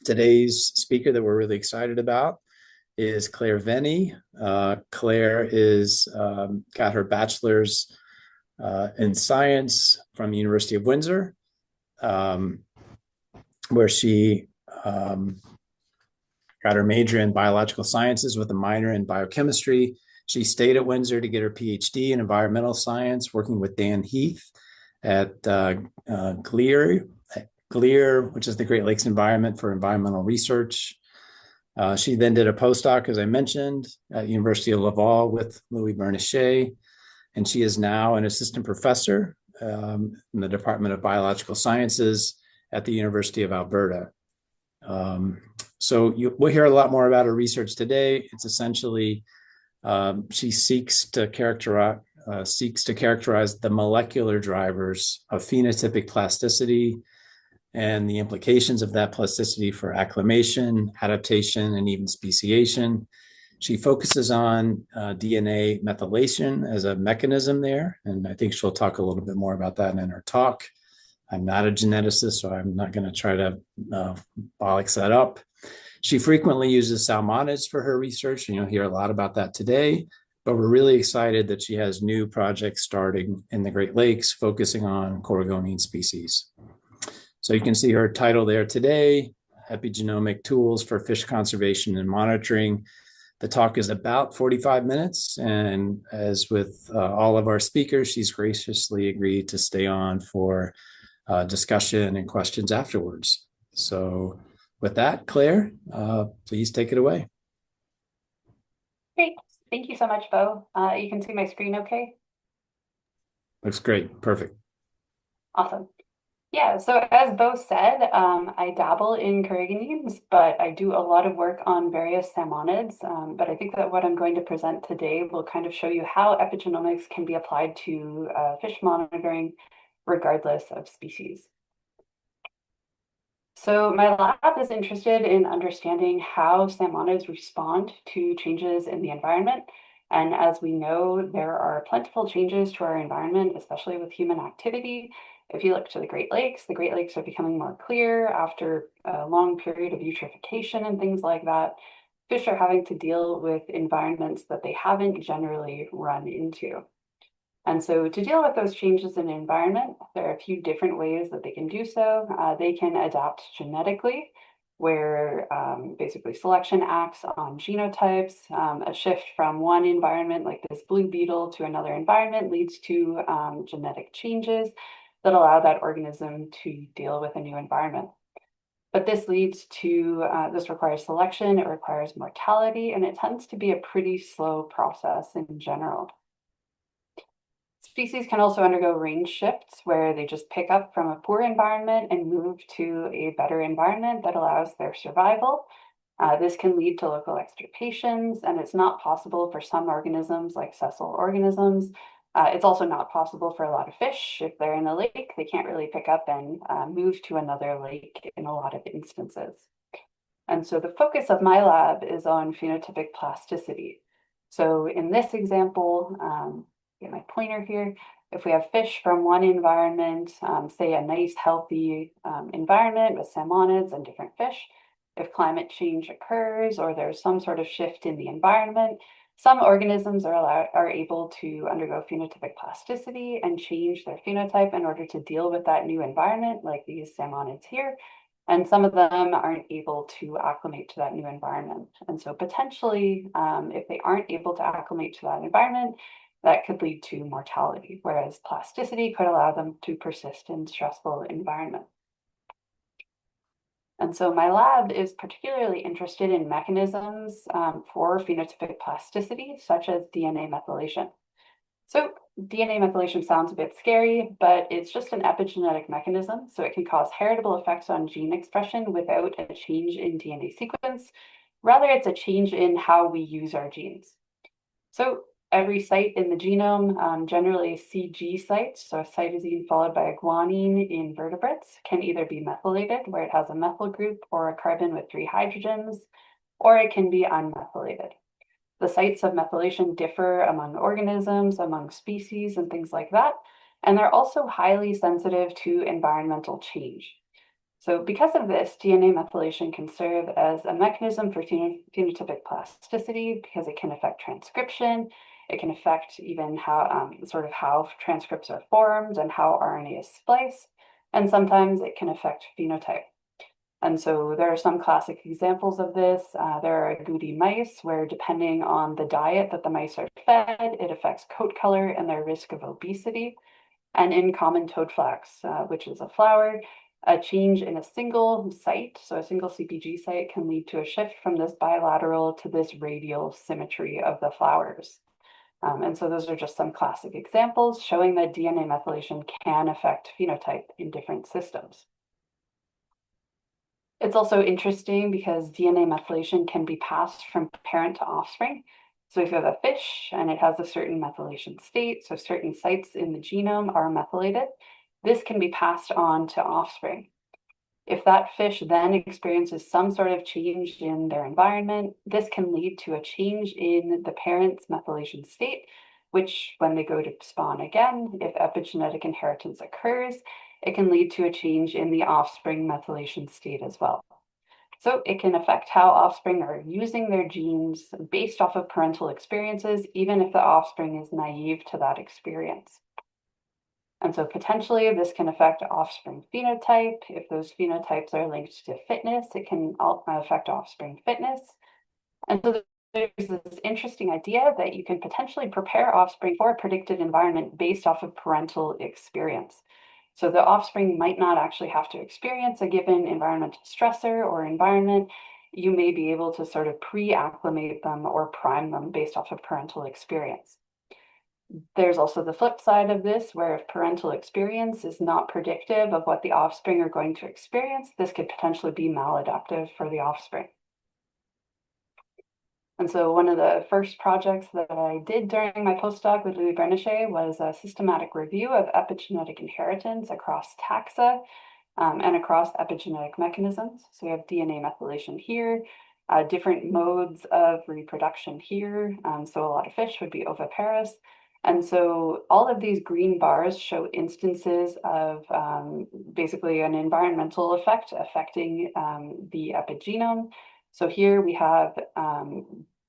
Today's speaker that we're really excited about is Clare Venney. Claire is got her bachelor's in science from the University of Windsor, where she got her major in biological sciences with a minor in biochemistry. She stayed at Windsor to get her PhD in environmental science, working with Dan Heath at Glear, which is the Great Lakes Environment for Environmental Research. She then did a postdoc, as I mentioned, at University of Laval with Louis Bernachet, and she is now an assistant professor in the Department of Biological Sciences at the University of Alberta. We'll hear a lot more about her research today. It's essentially she seeks to characterize the molecular drivers of phenotypic plasticity and the implications of that plasticity for acclimation, adaptation, and even speciation. She focuses on DNA methylation as a mechanism there, and I think she'll talk a little bit more about that in her talk. I'm not a geneticist, so I'm not going to try to bollocks that up. She frequently uses salmonids for her research, and you'll hear a lot about that today, but we're really excited that she has new projects starting in the Great Lakes focusing on Coregonine species. So you can see her title there today, Epigenomic Tools for Fish Conservation and Monitoring. The talk is about 45 minutes, and as with all of our speakers, she's graciously agreed to stay on for discussion and questions afterwards. So with that, Claire, please take it away. Great. Thank you so much, Bo. You can see my screen okay? Looks great. Perfect. Awesome. Yeah, so as Bo said, I dabble in coregonines, but I do a lot of work on various salmonids. But I think that what I'm going to present today will kind of show you how epigenomics can be applied to fish monitoring regardless of species. So my lab is interested in understanding how salmonids respond to changes in the environment. And as we know, there are plentiful changes to our environment, especially with human activity. If you look to the Great Lakes are becoming more clear after a long period of eutrophication and things like that. Fish are having to deal with environments that they haven't generally run into. And so to deal with those changes in the environment, there are a few different ways that they can do so. They can adapt genetically, where basically selection acts on genotypes. A shift from one environment, like this blue beetle, to another environment leads to genetic changes that allow that organism to deal with a new environment. But this requires selection, it requires mortality, and it tends to be a pretty slow process in general. Species can also undergo range shifts where they just pick up from a poor environment and move to a better environment that allows their survival. This can lead to local extirpations, and it's not possible for some organisms like sessile organisms. It's also not possible for a lot of fish. If they're in a lake, they can't really pick up and move to another lake in a lot of instances. And so the focus of my lab is on phenotypic plasticity. So in this example, get my pointer here. If we have fish from one environment, say a nice healthy environment with salmonids and different fish, if climate change occurs or there's some sort of shift in the environment, some organisms are able to undergo phenotypic plasticity and change their phenotype in order to deal with that new environment, like these salmonids here. And some of them aren't able to acclimate to that new environment. And so potentially, if they aren't able to acclimate to that environment, that could lead to mortality, whereas plasticity could allow them to persist in stressful environments. And so my lab is particularly interested in mechanisms for phenotypic plasticity, such as DNA methylation. So DNA methylation sounds a bit scary, but it's just an epigenetic mechanism. So it can cause heritable effects on gene expression without a change in DNA sequence. Rather, it's a change in how we use our genes. So every site in the genome, generally a CG site, so a cytosine followed by a guanine in vertebrates, can either be methylated, where it has a methyl group or a carbon with 3 hydrogens, or it can be unmethylated. The sites of methylation differ among organisms, among species, and things like that, and they're also highly sensitive to environmental change. So because of this, DNA methylation can serve as a mechanism for phenotypic plasticity because it can affect transcription. It can affect even how how transcripts are formed and how RNA is spliced. And sometimes it can affect phenotype. And so there are some classic examples of this. There are agouti mice where depending on the diet that the mice are fed, it affects coat color and their risk of obesity. And in common toadflax, which is a flower, a change in a single site, so a single CPG site, can lead to a shift from this bilateral to this radial symmetry of the flowers. And so those are just some classic examples showing that DNA methylation can affect phenotype in different systems. It's also interesting because DNA methylation can be passed from parent to offspring. So if you have a fish and it has a certain methylation state, so certain sites in the genome are methylated, this can be passed on to offspring. If that fish then experiences some sort of change in their environment, this can lead to a change in the parent's methylation state, which when they go to spawn again, if epigenetic inheritance occurs, it can lead to a change in the offspring methylation state as well. So it can affect how offspring are using their genes based off of parental experiences, even if the offspring is naive to that experience. And so potentially this can affect offspring phenotype. If those phenotypes are linked to fitness, it can affect offspring fitness. And so there's this interesting idea that you can potentially prepare offspring for a predicted environment based off of parental experience. So the offspring might not actually have to experience a given environmental stressor or environment. You may be able to sort of pre-acclimate them or prime them based off of parental experience. There's also the flip side of this, where if parental experience is not predictive of what the offspring are going to experience, this could potentially be maladaptive for the offspring. And so one of the first projects that I did during my postdoc with Louis Brenachet was a systematic review of epigenetic inheritance across taxa and across epigenetic mechanisms. So we have DNA methylation here, different modes of reproduction here. So a lot of fish would be oviparous. And so all of these green bars show instances of basically an environmental effect affecting the epigenome. So here we have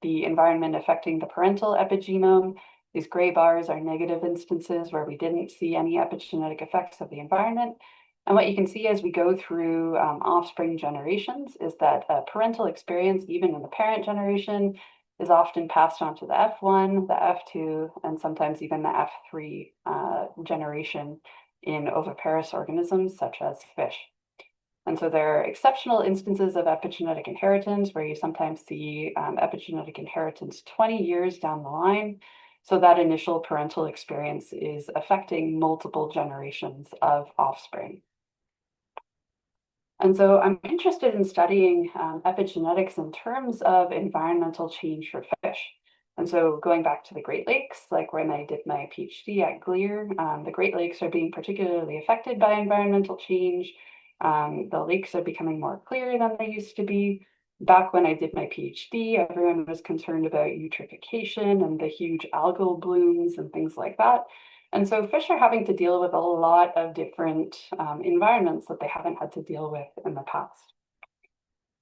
the environment affecting the parental epigenome. These gray bars are negative instances where we didn't see any epigenetic effects of the environment. And what you can see as we go through offspring generations is that parental experience, even in the parent generation, is often passed on to the F1, the F2, and sometimes even the F3 generation in oviparous organisms such as fish. And so there are exceptional instances of epigenetic inheritance where you sometimes see epigenetic inheritance 20 years down the line. So that initial parental experience is affecting multiple generations of offspring. And so I'm interested in studying epigenetics in terms of environmental change for fish. And so going back to the Great Lakes, like when I did my PhD at Glear, the Great Lakes are being particularly affected by environmental change. The lakes are becoming more clear than they used to be. Back when I did my PhD, everyone was concerned about eutrophication and the huge algal blooms and things like that. And so fish are having to deal with a lot of different environments that they haven't had to deal with in the past.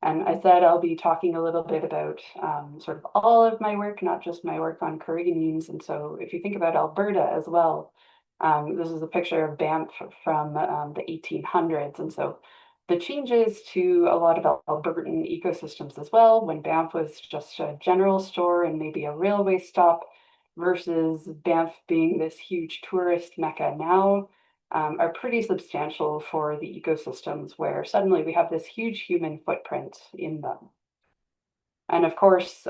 And I said I'll be talking a little bit about sort of all of my work, not just my work on carrageenines. And so if you think about Alberta as well, this is a picture of Banff from the 1800s. And so the changes to a lot of Albertan ecosystems as well, when Banff was just a general store and maybe a railway stop, versus Banff being this huge tourist mecca now, are pretty substantial for the ecosystems where suddenly we have this huge human footprint in them. And of course,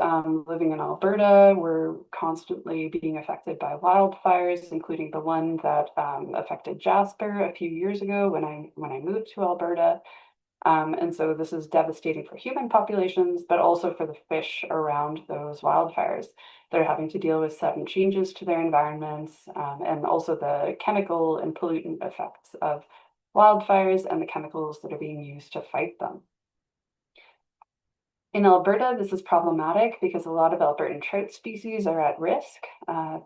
living in Alberta, we're constantly being affected by wildfires, including the one that affected Jasper a few years ago when I moved to Alberta. And so this is devastating for human populations, but also for the fish around those wildfires. They're having to deal with sudden changes to their environments, and also the chemical and pollutant effects of wildfires and the chemicals that are being used to fight them. In Alberta, this is problematic because a lot of Albertan trout species are at risk.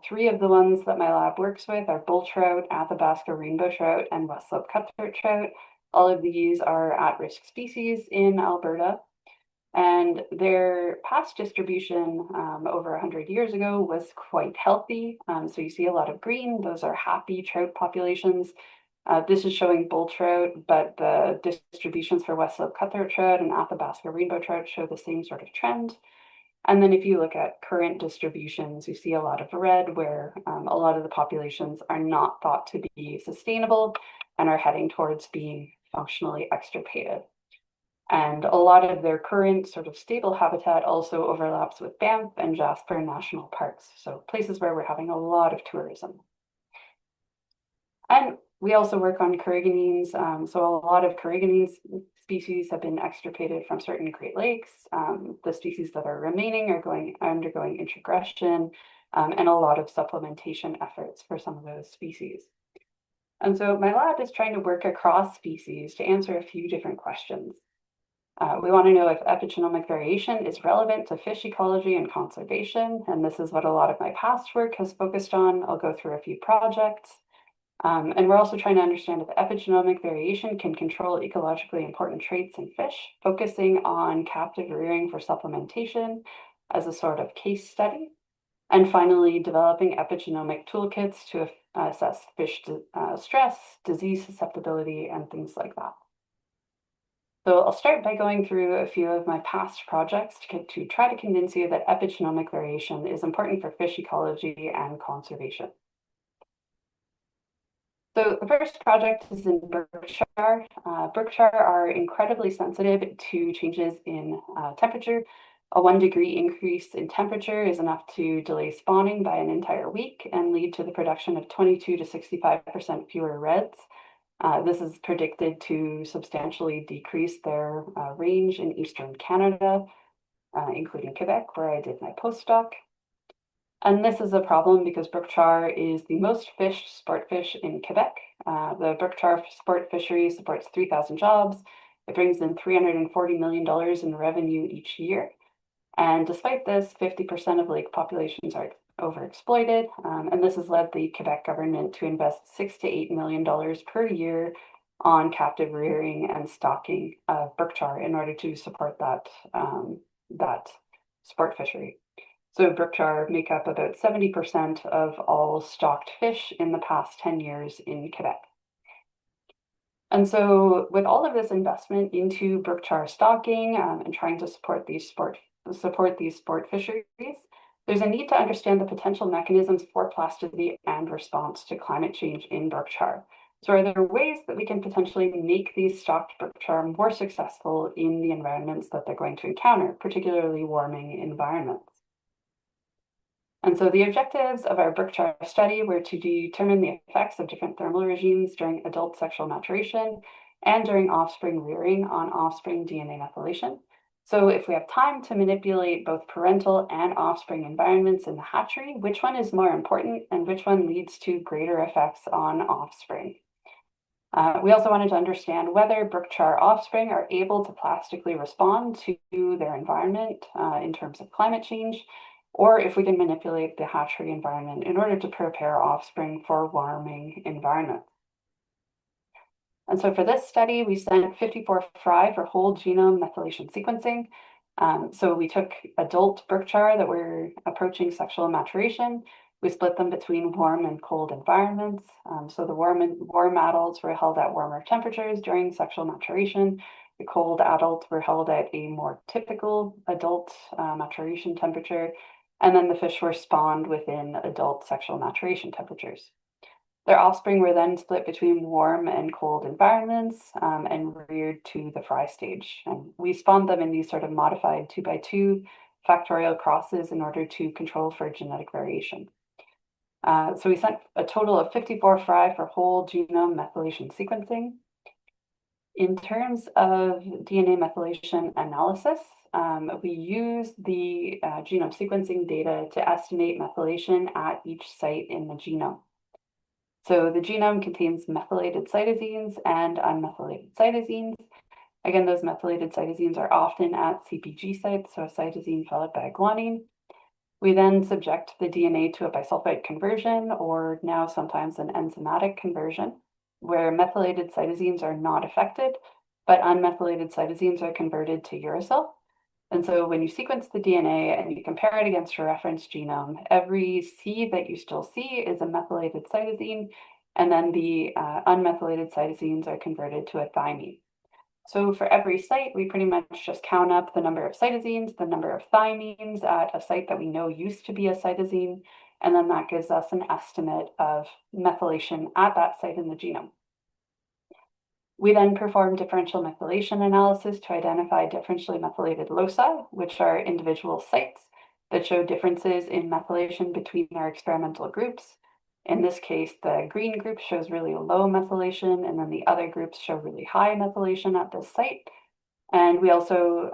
3 of the ones that my lab works with are bull trout, Athabasca rainbow trout, and West Slope cutthroat trout. All of these are at-risk species in Alberta, and their past distribution over 100 years ago was quite healthy. So you see a lot of green, those are happy trout populations. This is showing bull trout, but the distributions for West Slope cutthroat trout and Athabasca rainbow trout show the same sort of trend. And then if you look at current distributions, you see a lot of red where a lot of the populations are not thought to be sustainable and are heading towards being functionally extirpated. And a lot of their current sort of stable habitat also overlaps with Banff and Jasper National Parks. So places where we're having a lot of tourism. And we also work on carriganines. So a lot of carriganines species have been extirpated from certain Great Lakes. The species that are remaining are undergoing introgression and a lot of supplementation efforts for some of those species. And so my lab is trying to work across species to answer a few different questions. We want to know if epigenomic variation is relevant to fish ecology and conservation, and this is what a lot of my past work has focused on. I'll go through a few projects. And we're also trying to understand if epigenomic variation can control ecologically important traits in fish, focusing on captive rearing for supplementation as a sort of case study. And finally, developing epigenomic toolkits to assess fish stress, disease susceptibility, and things like that. So I'll start by going through a few of my past projects to try to convince you that epigenomic variation is important for fish ecology and conservation. So the first project is in Berkshire. Berkshire are incredibly sensitive to changes in temperature. A 1 degree increase in temperature is enough to delay spawning by an entire week and lead to the production of 22 to 65% fewer reds. This is predicted to substantially decrease their range in eastern Canada, including Quebec, where I did my postdoc. And this is a problem because Berkshire is the most fished sport fish in Quebec. The Berkshire sport fishery supports 3,000 jobs. It brings in $340 million in revenue each year. And despite this, 50% of lake populations are overexploited. And this has led the Quebec government to invest $6 to $8 million per year on captive rearing and stocking of Berkshire in order to support that sport fishery. So Berkshire make up about 70% of all stocked fish in the past 10 years in Quebec. And so with all of this investment into Berkshire stocking and trying to support these sport fisheries, there's a need to understand the potential mechanisms for plasticity and response to climate change in Berkshire. So are there ways that we can potentially make these stocked Berkshire more successful in the environments that they're going to encounter, particularly warming environments? And so the objectives of our Berkshire study were to determine the effects of different thermal regimes during adult sexual maturation and during offspring rearing on offspring DNA methylation. So if we have time to manipulate both parental and offspring environments in the hatchery, which one is more important and which one leads to greater effects on offspring? We also wanted to understand whether Berkshire offspring are able to plastically respond to their environment in terms of climate change, or if we can manipulate the hatchery environment in order to prepare offspring for warming environments. And so for this study, we sent 54 fry for whole genome methylation sequencing. So we took adult Berkshire that were approaching sexual maturation. We split them between warm and cold environments. So the warm adults were held at warmer temperatures during sexual maturation. The cold adults were held at a more typical adult maturation temperature. And then the fish were spawned within adult sexual maturation temperatures. Their offspring were then split between warm and cold environments and reared to the fry stage. And we spawned them in these sort of modified 2x2 factorial crosses in order to control for genetic variation. So we sent a total of 54 fry for whole genome methylation sequencing. In terms of DNA methylation analysis, we use the genome sequencing data to estimate methylation at each site in the genome. So the genome contains methylated cytosines and unmethylated cytosines. Again, those methylated cytosines are often at CPG sites, so a cytosine followed by a guanine. We then subject the DNA to a bisulfite conversion, or now sometimes an enzymatic conversion. where methylated cytosines are not affected, but unmethylated cytosines are converted to uracil. And so when you sequence the DNA and you compare it against a reference genome, every C that you still see is a methylated cytosine, and then the unmethylated cytosines are converted to a thymine. So for every site, we pretty much just count up the number of cytosines, the number of thymines at a site that we know used to be a cytosine, and then that gives us an estimate of methylation at that site in the genome. We then perform differential methylation analysis to identify differentially methylated loci, which are individual sites that show differences in methylation between our experimental groups. In this case, the green group shows really low methylation, and then the other groups show really high methylation at this site. And we also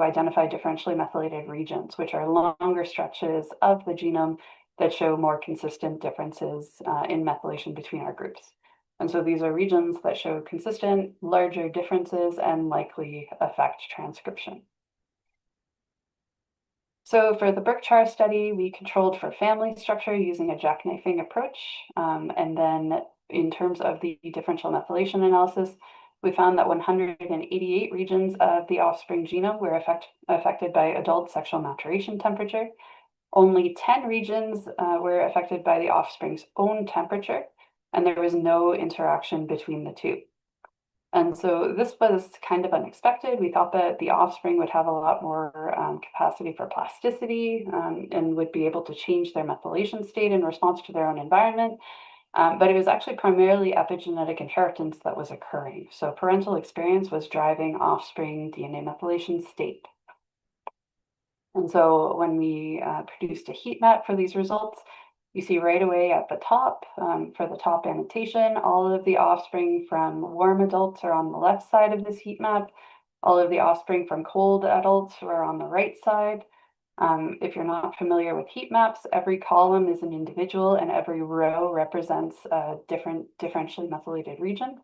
identify differentially methylated regions, which are longer stretches of the genome that show more consistent differences in methylation between our groups. And so these are regions that show consistent, larger differences and likely affect transcription. So for the Berkshire study, we controlled for family structure using a jackknifing approach. And then in terms of the differential methylation analysis, we found that 188 regions of the offspring genome were affected by adult sexual maturation temperature. Only 10 regions were affected by the offspring's own temperature, and there was no interaction between the two. And so this was kind of unexpected. We thought that the offspring would have a lot more capacity for plasticity and would be able to change their methylation state in response to their own environment. But it was actually primarily epigenetic inheritance that was occurring. So parental experience was driving offspring DNA methylation state. And so when we produced a heat map for these results, you see right away at the top, for the top annotation, all of the offspring from warm adults are on the left side of this heat map. All of the offspring from cold adults are on the right side. If you're not familiar with heat maps, every column is an individual and every row represents a different differentially methylated region.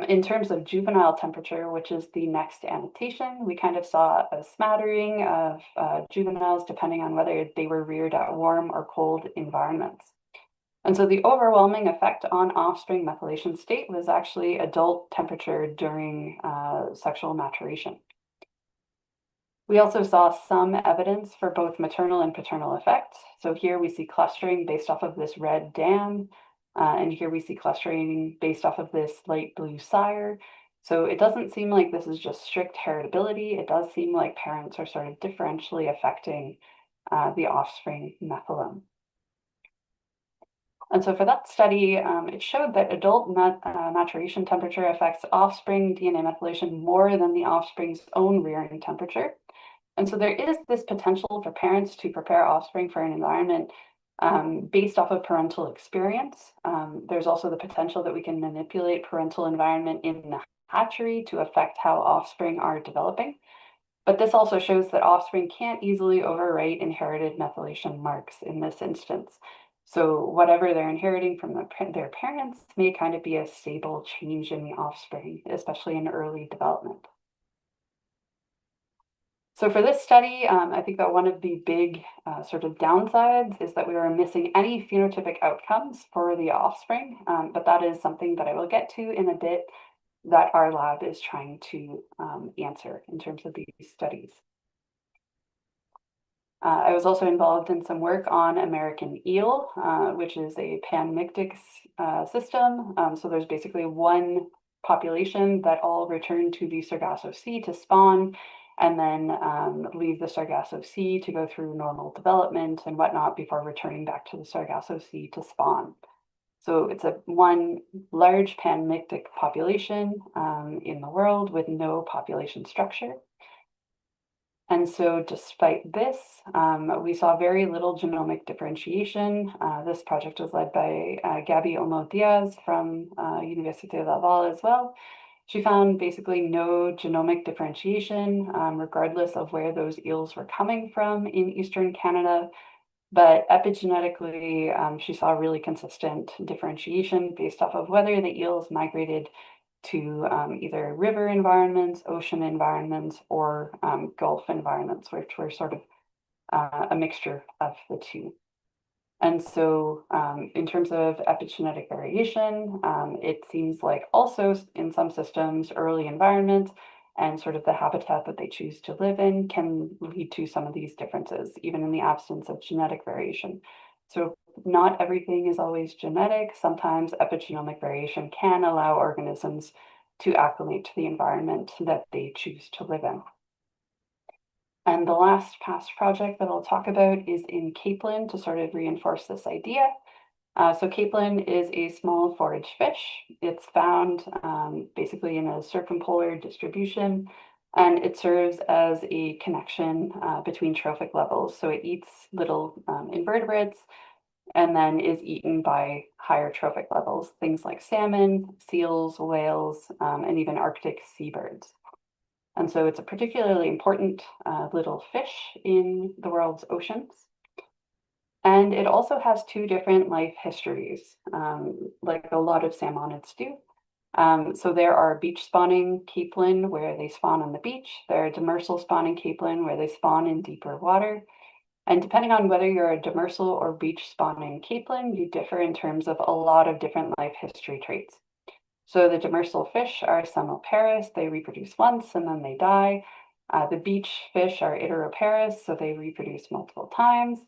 In terms of juvenile temperature, which is the next annotation, we kind of saw a smattering of juveniles depending on whether they were reared at warm or cold environments. And so the overwhelming effect on offspring methylation state was actually adult temperature during sexual maturation. We also saw some evidence for both maternal and paternal effects. So here we see clustering based off of this red dam. And here we see clustering based off of this light blue sire. So it doesn't seem like this is just strict heritability. It does seem like parents are sort of differentially affecting the offspring methylome. And so for that study, it showed that adult maturation temperature affects offspring DNA methylation more than the offspring's own rearing temperature. And so there is this potential for parents to prepare offspring for an environment based off of parental experience. There's also the potential that we can manipulate parental environment in the hatchery to affect how offspring are developing. But this also shows that offspring can't easily overwrite inherited methylation marks in this instance. So whatever they're inheriting from their parents may kind of be a stable change in the offspring, especially in early development. So for this study, I think that one of the big sort of downsides is that we were missing any phenotypic outcomes for the offspring, but that is something that I will get to in a bit that our lab is trying to answer in terms of these studies. I was also involved in some work on American eel, which is a panmictic system. So there's basically one population that all return to the Sargasso Sea to spawn, and then leave the Sargasso Sea to go through normal development and whatnot before returning back to the Sargasso Sea to spawn. So it's one large panmictic population in the world with no population structure. And so despite this, we saw very little genomic differentiation. This project was led by Gabby Olmo-Diaz from Université Laval as well. She found basically no genomic differentiation, regardless of where those eels were coming from in Eastern Canada. But epigenetically, she saw really consistent differentiation based off of whether the eels migrated to either river environments, ocean environments, or Gulf environments, which were sort of a mixture of the two. And so in terms of epigenetic variation, it seems like also in some systems, early environment and sort of the habitat that they choose to live in can lead to some of these differences, even in the absence of genetic variation. So not everything is always genetic. Sometimes epigenomic variation can allow organisms to acclimate to the environment that they choose to live in. And the last past project that I'll talk about is in capelin to sort of reinforce this idea. So capelin is a small forage fish. It's found basically in a circumpolar distribution, and it serves as a connection between trophic levels. So it eats little invertebrates and then is eaten by higher trophic levels, things like salmon, seals, whales, and even Arctic seabirds. And so it's a particularly important little fish in the world's oceans. And it also has two different life histories, like a lot of salmonids do. So there are beach spawning capelin where they spawn on the beach. There are demersal spawning capelin where they spawn in deeper water. And depending on whether you're a demersal or beach spawning capelin, you differ in terms of a lot of different life history traits. So the demersal fish are semelparous, they reproduce once and then they die. The beach fish are iteroparous, so they reproduce multiple times.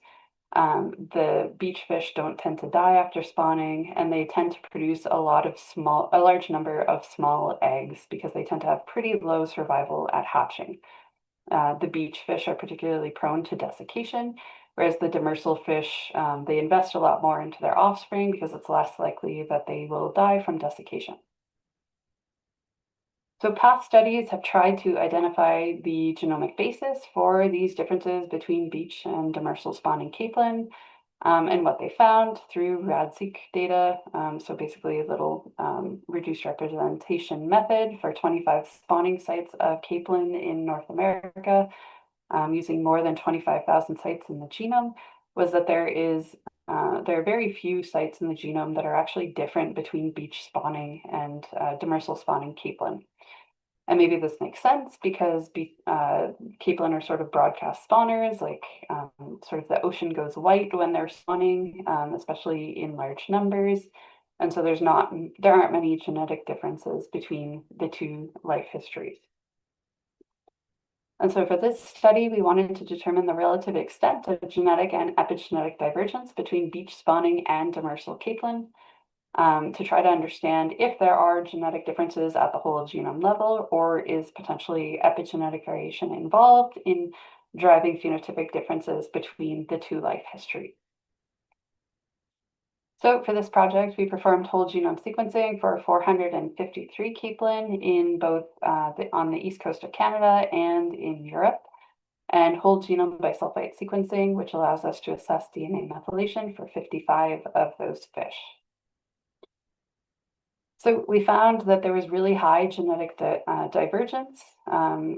The beach fish don't tend to die after spawning, and they tend to produce a large number of small eggs because they tend to have pretty low survival at hatching. The beach fish are particularly prone to desiccation, whereas the demersal fish, they invest a lot more into their offspring because it's less likely that they will die from desiccation. So past studies have tried to identify the genomic basis for these differences between beach and demersal spawning capelin. And what they found through RADseq data, so basically a little reduced representation method for 25 spawning sites of capelin in North America, using more than 25,000 sites in the genome, was that there are very few sites in the genome that are actually different between beach spawning and demersal spawning capelin. And maybe this makes sense because capelin are sort of broadcast spawners, like sort of the ocean goes white when they're spawning, especially in large numbers. And so there aren't many genetic differences between the two life histories. And so for this study, we wanted to determine the relative extent of genetic and epigenetic divergence between beach spawning and demersal capelin. To try to understand if there are genetic differences at the whole genome level, or is potentially epigenetic variation involved in driving phenotypic differences between the two life histories. So for this project, we performed whole genome sequencing for 453 capelin in both on the east coast of Canada and in Europe, and whole genome bisulfite sequencing, which allows us to assess DNA methylation for 55 of those fish. So we found that there was really high genetic divergence.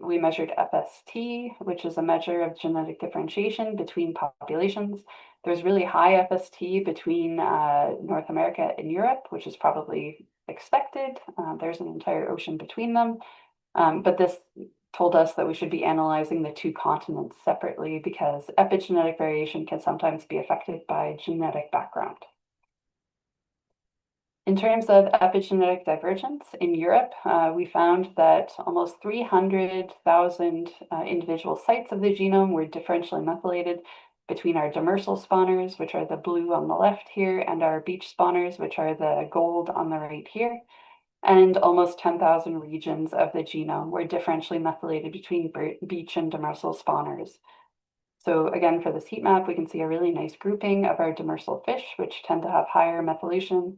We measured FST, which is a measure of genetic differentiation between populations. There's really high FST between North America and Europe, which is probably expected. There's an entire ocean between them. But this told us that we should be analyzing the two continents separately because epigenetic variation can sometimes be affected by genetic background. In terms of epigenetic divergence in Europe, we found that almost 300,000 individual sites of the genome were differentially methylated between our demersal spawners, which are the blue on the left here, and our beach spawners, which are the gold on the right here. And almost 10,000 regions of the genome were differentially methylated between beach and demersal spawners. So again, for this heat map, we can see a really nice grouping of our demersal fish, which tend to have higher methylation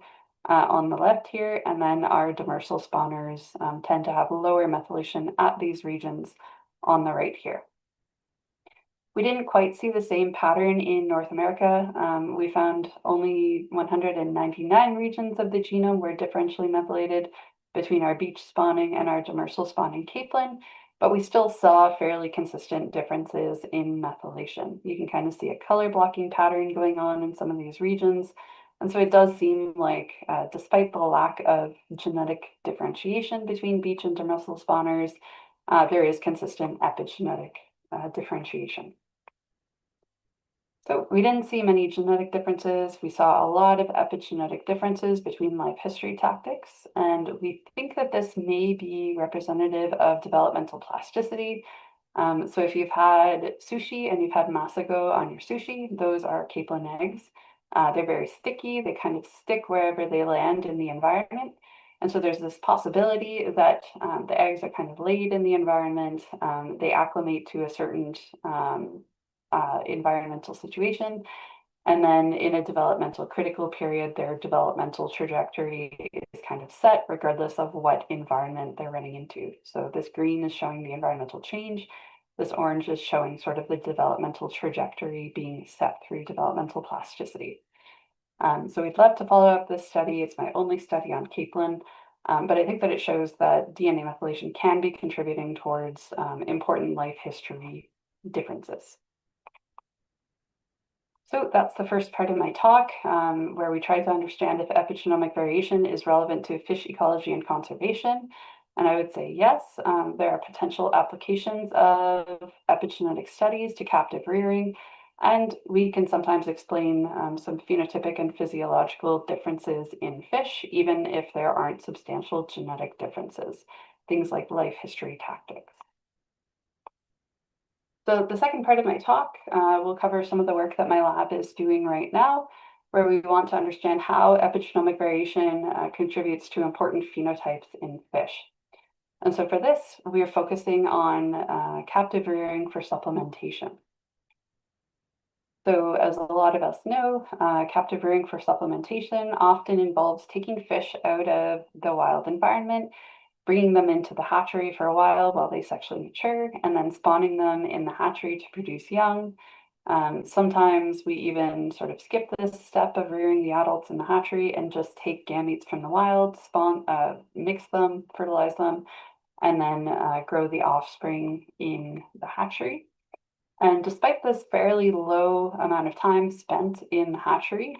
on the left here, and then our demersal spawners tend to have lower methylation at these regions on the right here. We didn't quite see the same pattern in North America. We found only 199 regions of the genome were differentially methylated between our beach spawning and our demersal spawning capelin, but we still saw fairly consistent differences in methylation. You can kind of see a color blocking pattern going on in some of these regions. And so it does seem like, despite the lack of genetic differentiation between beach and demersal spawners, there is consistent epigenetic differentiation. So we didn't see many genetic differences. We saw a lot of epigenetic differences between life history tactics, and we think that this may be representative of developmental plasticity. So if you've had sushi and you've had masago on your sushi, those are capelin eggs. They're very sticky. They kind of stick wherever they land in the environment. And so there's this possibility that the eggs are kind of laid in the environment. They acclimate to a certain environmental situation. And then in a developmental critical period, their developmental trajectory is kind of set regardless of what environment they're running into. So this green is showing the environmental change. This orange is showing sort of the developmental trajectory being set through developmental plasticity. So we'd love to follow up this study. It's my only study on capelin, but I think that it shows that DNA methylation can be contributing towards important life history differences. So that's the first part of my talk, where we tried to understand if epigenomic variation is relevant to fish ecology and conservation. And I would say yes, there are potential applications of epigenetic studies to captive rearing, and we can sometimes explain some phenotypic and physiological differences in fish, even if there aren't substantial genetic differences, things like life history tactics. So the second part of my talk will cover some of the work that my lab is doing right now, where we want to understand how epigenomic variation contributes to important phenotypes in fish. And so for this, we are focusing on captive rearing for supplementation. So as a lot of us know, captive rearing for supplementation often involves taking fish out of the wild environment, bringing them into the hatchery for a while they sexually mature, and then spawning them in the hatchery to produce young. Sometimes we even sort of skip this step of rearing the adults in the hatchery and just take gametes from the wild, mix them, fertilize them, and then grow the offspring in the hatchery. And despite this fairly low amount of time spent in the hatchery,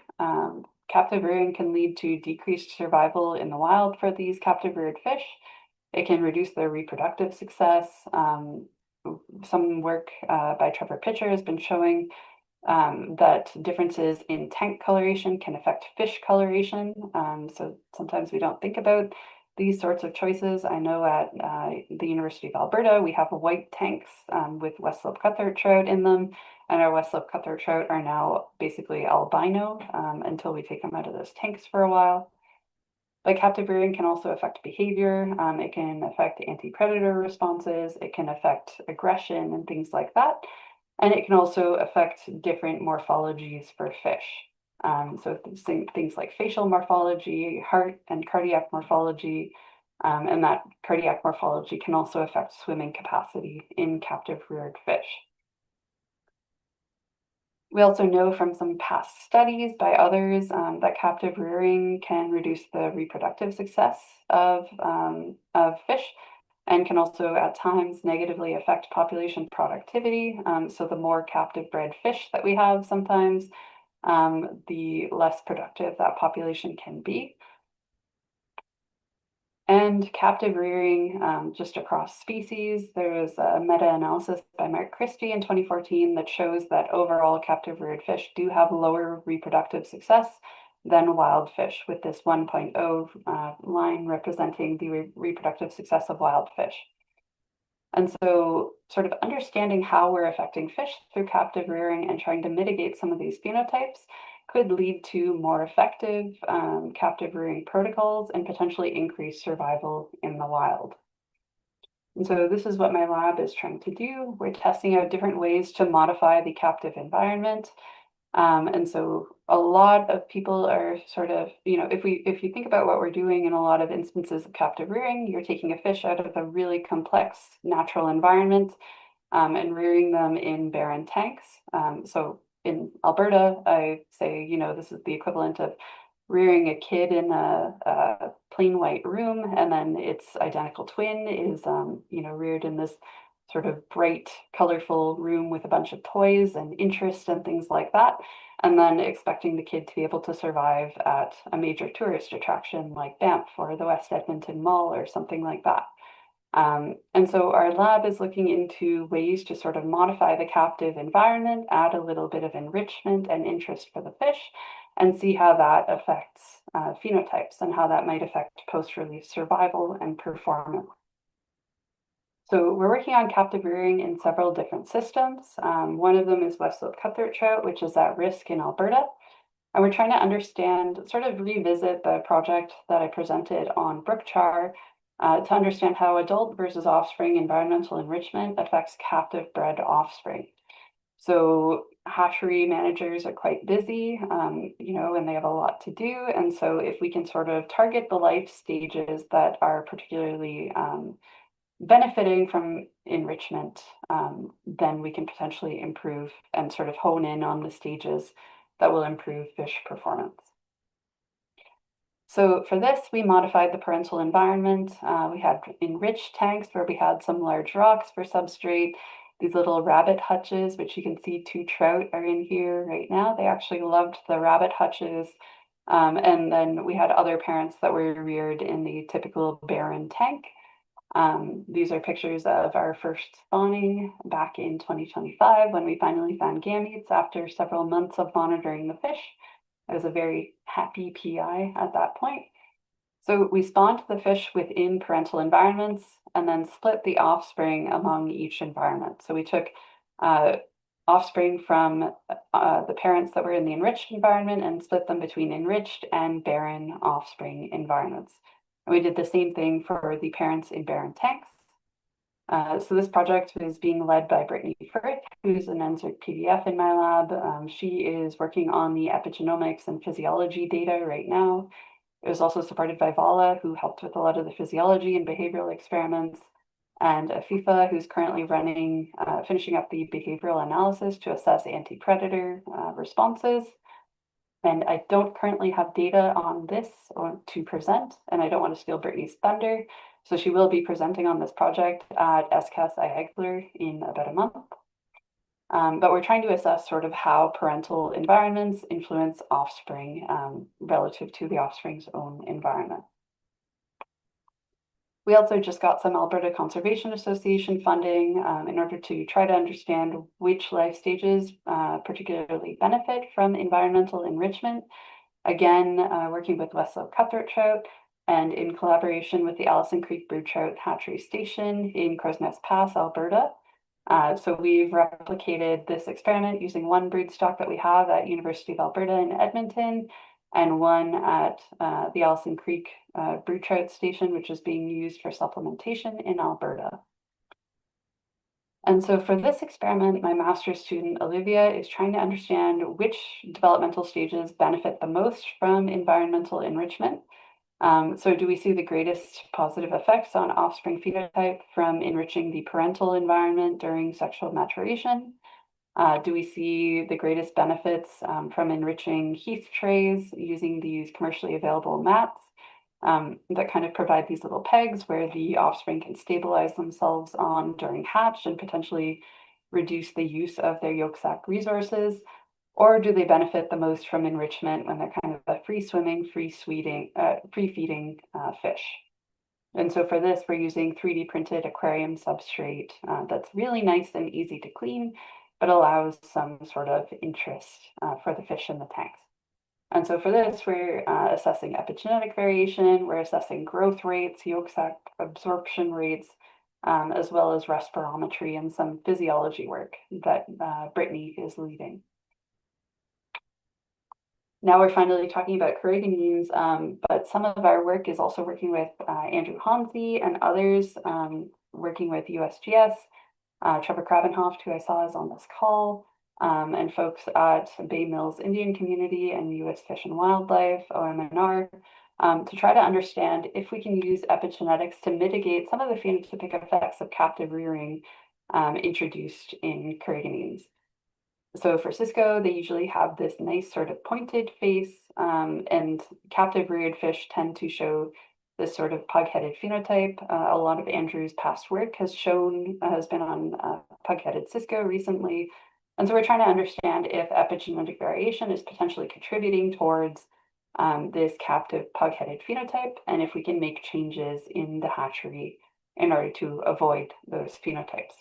captive rearing can lead to decreased survival in the wild for these captive reared fish. It can reduce their reproductive success. Some work by Trevor Pitcher has been showing that differences in tank coloration can affect fish coloration. So sometimes we don't think about these sorts of choices. I know at the University of Alberta, we have white tanks with West Slope cutthroat trout in them, and our West Slope cutthroat trout are now basically albino until we take them out of those tanks for a while. But captive rearing can also affect behavior. It can affect anti-predator responses. It can affect aggression and things like that. And it can also affect different morphologies for fish. So things like facial morphology, heart and cardiac morphology, and that cardiac morphology can also affect swimming capacity in captive reared fish. We also know from some past studies by others that captive rearing can reduce the reproductive success of fish and can also at times negatively affect population productivity. So the more captive bred fish that we have sometimes, the less productive that population can be. And captive rearing just across species, there's a meta-analysis by Mark Christie in 2014 that shows that overall captive reared fish do have lower reproductive success than wild fish, with this 1.0 line representing the reproductive success of wild fish. And so sort of understanding how we're affecting fish through captive rearing and trying to mitigate some of these phenotypes could lead to more effective captive rearing protocols and potentially increase survival in the wild. And so this is what my lab is trying to do. We're testing out different ways to modify the captive environment. And so a lot of people are sort of, if you think about what we're doing in a lot of instances of captive rearing, you're taking a fish out of a really complex natural environment and rearing them in barren tanks. So in Alberta, I say, this is the equivalent of rearing a kid in a plain white room, and then its identical twin is, reared in this sort of bright, colorful room with a bunch of toys and interest and things like that, and then expecting the kid to be able to survive at a major tourist attraction like Banff or the West Edmonton Mall or something like that. And so our lab is looking into ways to sort of modify the captive environment, add a little bit of enrichment and interest for the fish, and see how that affects phenotypes and how that might affect post-release survival and performance. So we're working on captive rearing in several different systems. One of them is west slope cutthroat trout, which is at risk in Alberta. And we're trying to understand, sort of revisit the project that I presented on brook char to understand how adult versus offspring environmental enrichment affects captive bred offspring. So hatchery managers are quite busy, and they have a lot to do. And so if we can sort of target the life stages that are particularly benefiting from enrichment, then we can potentially improve and sort of hone in on the stages that will improve fish performance. So for this, we modified the parental environment. We had enriched tanks where we had some large rocks for substrate, these little rabbit hutches, which you can see 2 trout are in here right now. They actually loved the rabbit hutches. And then we had other parents that were reared in the typical barren tank. These are pictures of our first spawning back in 2025 when we finally found gametes after several months of monitoring the fish. I was a very happy PI at that point. So we spawned the fish within parental environments and then split the offspring among each environment. So we took offspring from the parents that were in the enriched environment and split them between enriched and barren offspring environments. And we did the same thing for the parents in barren tanks. So this project is being led by Brittany Frick, who's an NSERC PDF in my lab. She is working on the epigenomics and physiology data right now. It was also supported by Vala, who helped with a lot of the physiology and behavioral experiments, and Afifa, who's currently running, finishing up the behavioral analysis to assess anti-predator responses. And I don't currently have data on this or to present, and I don't want to steal Brittany's thunder. So she will be presenting on this project at SCAS IAGLR in about a month. But we're trying to assess sort of how parental environments influence offspring relative to the offspring's own environment. We also just got some Alberta Conservation Association funding in order to try to understand which life stages particularly benefit from environmental enrichment. Again, working with west slope cutthroat trout and in collaboration with the Allison Creek Brood Trout Hatchery Station in Crow's Nest Pass, Alberta. So we've replicated this experiment using one broodstock that we have at University of Alberta in Edmonton and one at the Allison Creek Brood Trout Station, which is being used for supplementation in Alberta. And so for this experiment, my master's student, Olivia, is trying to understand which developmental stages benefit the most from environmental enrichment. So do we see the greatest positive effects on offspring phenotype from enriching the parental environment during sexual maturation? Do we see the greatest benefits from enriching heath trays using these commercially available mats that kind of provide these little pegs where the offspring can stabilize themselves on during hatch and potentially reduce the use of their yolk sac resources? Or do they benefit the most from enrichment when they're kind of a free swimming, free feeding fish? And so for this, we're using 3D printed aquarium substrate that's really nice and easy to clean, but allows some sort of interest for the fish in the tanks. And so for this, we're assessing epigenetic variation, we're assessing growth rates, yolk sac absorption rates, as well as respirometry and some physiology work that Brittany is leading. Now we're finally talking about carrageenans, but some of our work is also working with Andrew Hansi and others, working with USGS, Trevor Krabenhoft, who I saw is on this call, and folks at Bay Mills Indian Community and US Fish and Wildlife, OMNR, to try to understand if we can use epigenetics to mitigate some of the phenotypic effects of captive rearing introduced in carrageenans. So for cisco, they usually have this nice sort of pointed face, and captive reared fish tend to show this sort of pug-headed phenotype. A lot of Andrew's past work has been on pug-headed cisco recently. And so we're trying to understand if epigenetic variation is potentially contributing towards this captive pug-headed phenotype, and if we can make changes in the hatchery in order to avoid those phenotypes.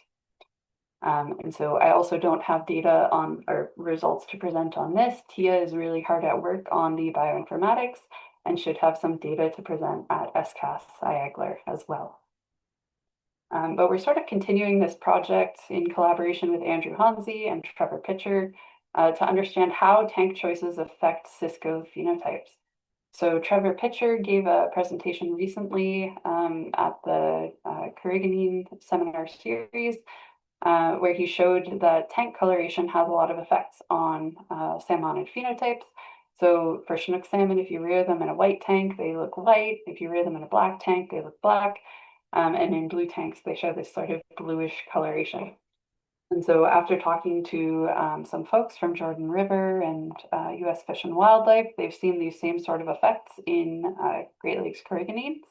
And so I also don't have data on or results to present on this. Tia is really hard at work on the bioinformatics and should have some data to present at SCAS IAGLR as well. But we're sort of continuing this project in collaboration with Andrew Hansi and Trevor Pitcher to understand how tank choices affect cisco phenotypes. So Trevor Pitcher gave a presentation recently at the Carriganine seminar series where he showed that tank coloration has a lot of effects on salmonid phenotypes. So for Chinook salmon, if you rear them in a white tank, they look white. If you rear them in a black tank, they look black. And in blue tanks, they show this sort of bluish coloration. And so after talking to some folks from Jordan River and US Fish and Wildlife, they've seen these same sort of effects in Great Lakes Carriganines.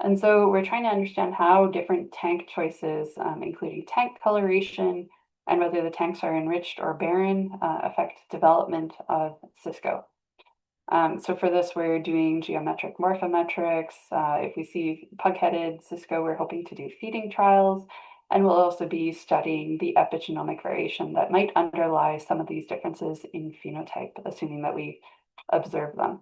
And so we're trying to understand how different tank choices, including tank coloration and whether the tanks are enriched or barren, affect development of cisco. So for this, we're doing geometric morphometrics. If we see pug-headed cisco, we're hoping to do feeding trials. And we'll also be studying the epigenomic variation that might underlie some of these differences in phenotype, assuming that we observe them.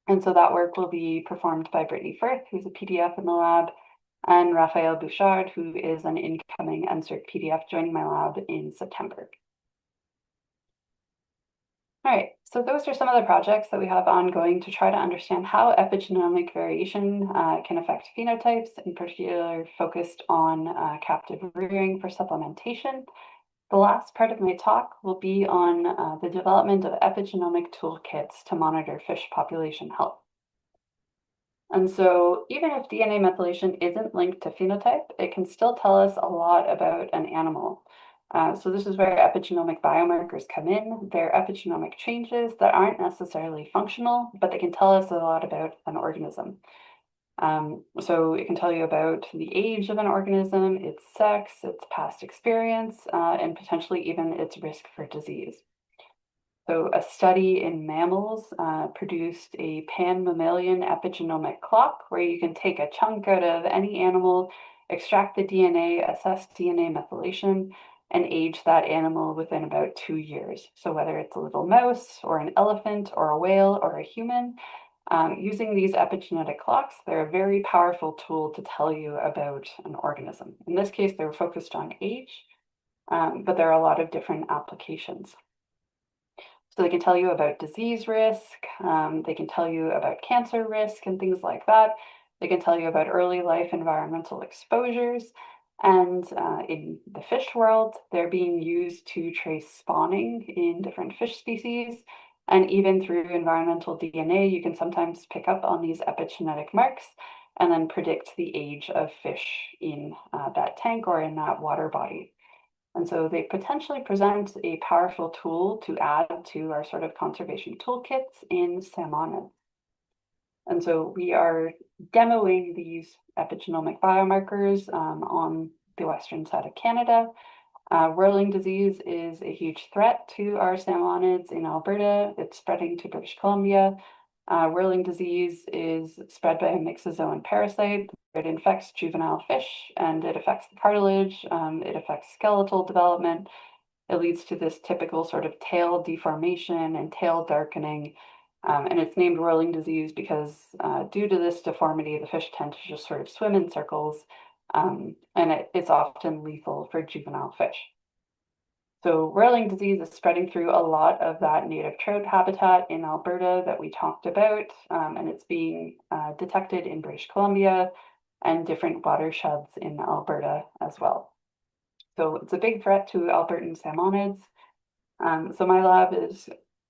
And so that work will be performed by Brittany Firth, who's a PDF in the lab, and Raphael Bouchard, who is an incoming NSERC PDF joining my lab in September. All right, so those are some of the projects that we have ongoing to try to understand how epigenomic variation can affect phenotypes, in particular focused on captive rearing for supplementation. The last part of my talk will be on the development of epigenomic toolkits to monitor fish population health. And so even if DNA methylation isn't linked to phenotype, it can still tell us a lot about an animal. So this is where epigenomic biomarkers come in. They're epigenomic changes that aren't necessarily functional, but they can tell us a lot about an organism. So it can tell you about the age of an organism, its sex, its past experience, and potentially even its risk for disease. So a study in mammals produced a pan-mammalian epigenomic clock where you can take a chunk out of any animal, extract the DNA, assess DNA methylation, and age that animal within about 2 years. So whether it's a little mouse or an elephant or a whale or a human, using these epigenetic clocks, they're a very powerful tool to tell you about an organism. In this case, they were focused on age, but there are a lot of different applications. So they can tell you about disease risk, they can tell you about cancer risk and things like that. They can tell you about early life environmental exposures. And in the fish world, they're being used to trace spawning in different fish species. And even through environmental DNA, you can sometimes pick up on these epigenetic marks and then predict the age of fish in that tank or in that water body. And so they potentially present a powerful tool to add to our sort of conservation toolkits in salmonids. And so we are demoing these epigenomic biomarkers on the western side of Canada. Whirling disease is a huge threat to our salmonids in Alberta. It's spreading to British Columbia. Whirling disease is spread by a myxozoan parasite. It infects juvenile fish and it affects the cartilage. It affects skeletal development. It leads to this typical sort of tail deformation and tail darkening. And it's named whirling disease because due to this deformity, the fish tend to just sort of swim in circles. And it's often lethal for juvenile fish. So whirling disease is spreading through a lot of that native trout habitat in Alberta that we talked about, and it's being detected in British Columbia and different watersheds in Alberta as well. So it's a big threat to Albertan salmonids. So my lab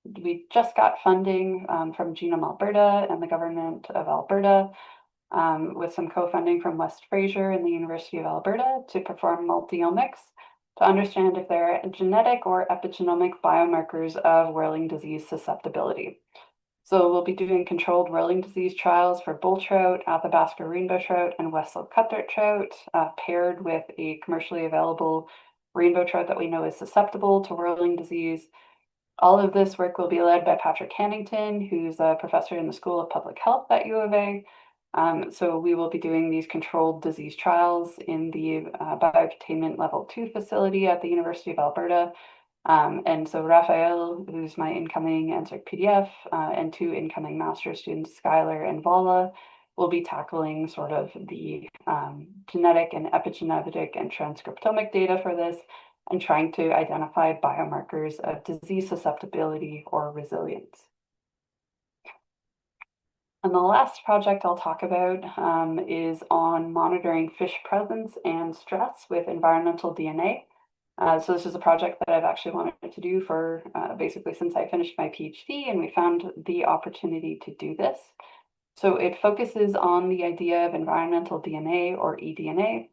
we just got funding from Genome Alberta and the government of Alberta with some co-funding from West Fraser and the University of Alberta to perform multiomics to understand if there are genetic or epigenomic biomarkers of whirling disease susceptibility. So we'll be doing controlled whirling disease trials for bull trout, Athabasca rainbow trout, and Westlow cutthroat trout, paired with a commercially available rainbow trout that we know is susceptible to whirling disease. All of this work will be led by Patrick Hannington, who's a professor in the School of Public Health at U of A. So we will be doing these controlled disease trials in the biocontainment level 2 facility at the University of Alberta. And so Raphael, who's my incoming NSERC PDF, and 2 incoming master's students, Skylar and Vala, will be tackling sort of the genetic and epigenetic and transcriptomic data for this and trying to identify biomarkers of disease susceptibility or resilience. And the last project I'll talk about is on monitoring fish presence and stress with environmental DNA. So this is a project that I've actually wanted to do for basically since I finished my PhD, and we found the opportunity to do this. So it focuses on the idea of environmental DNA or eDNA.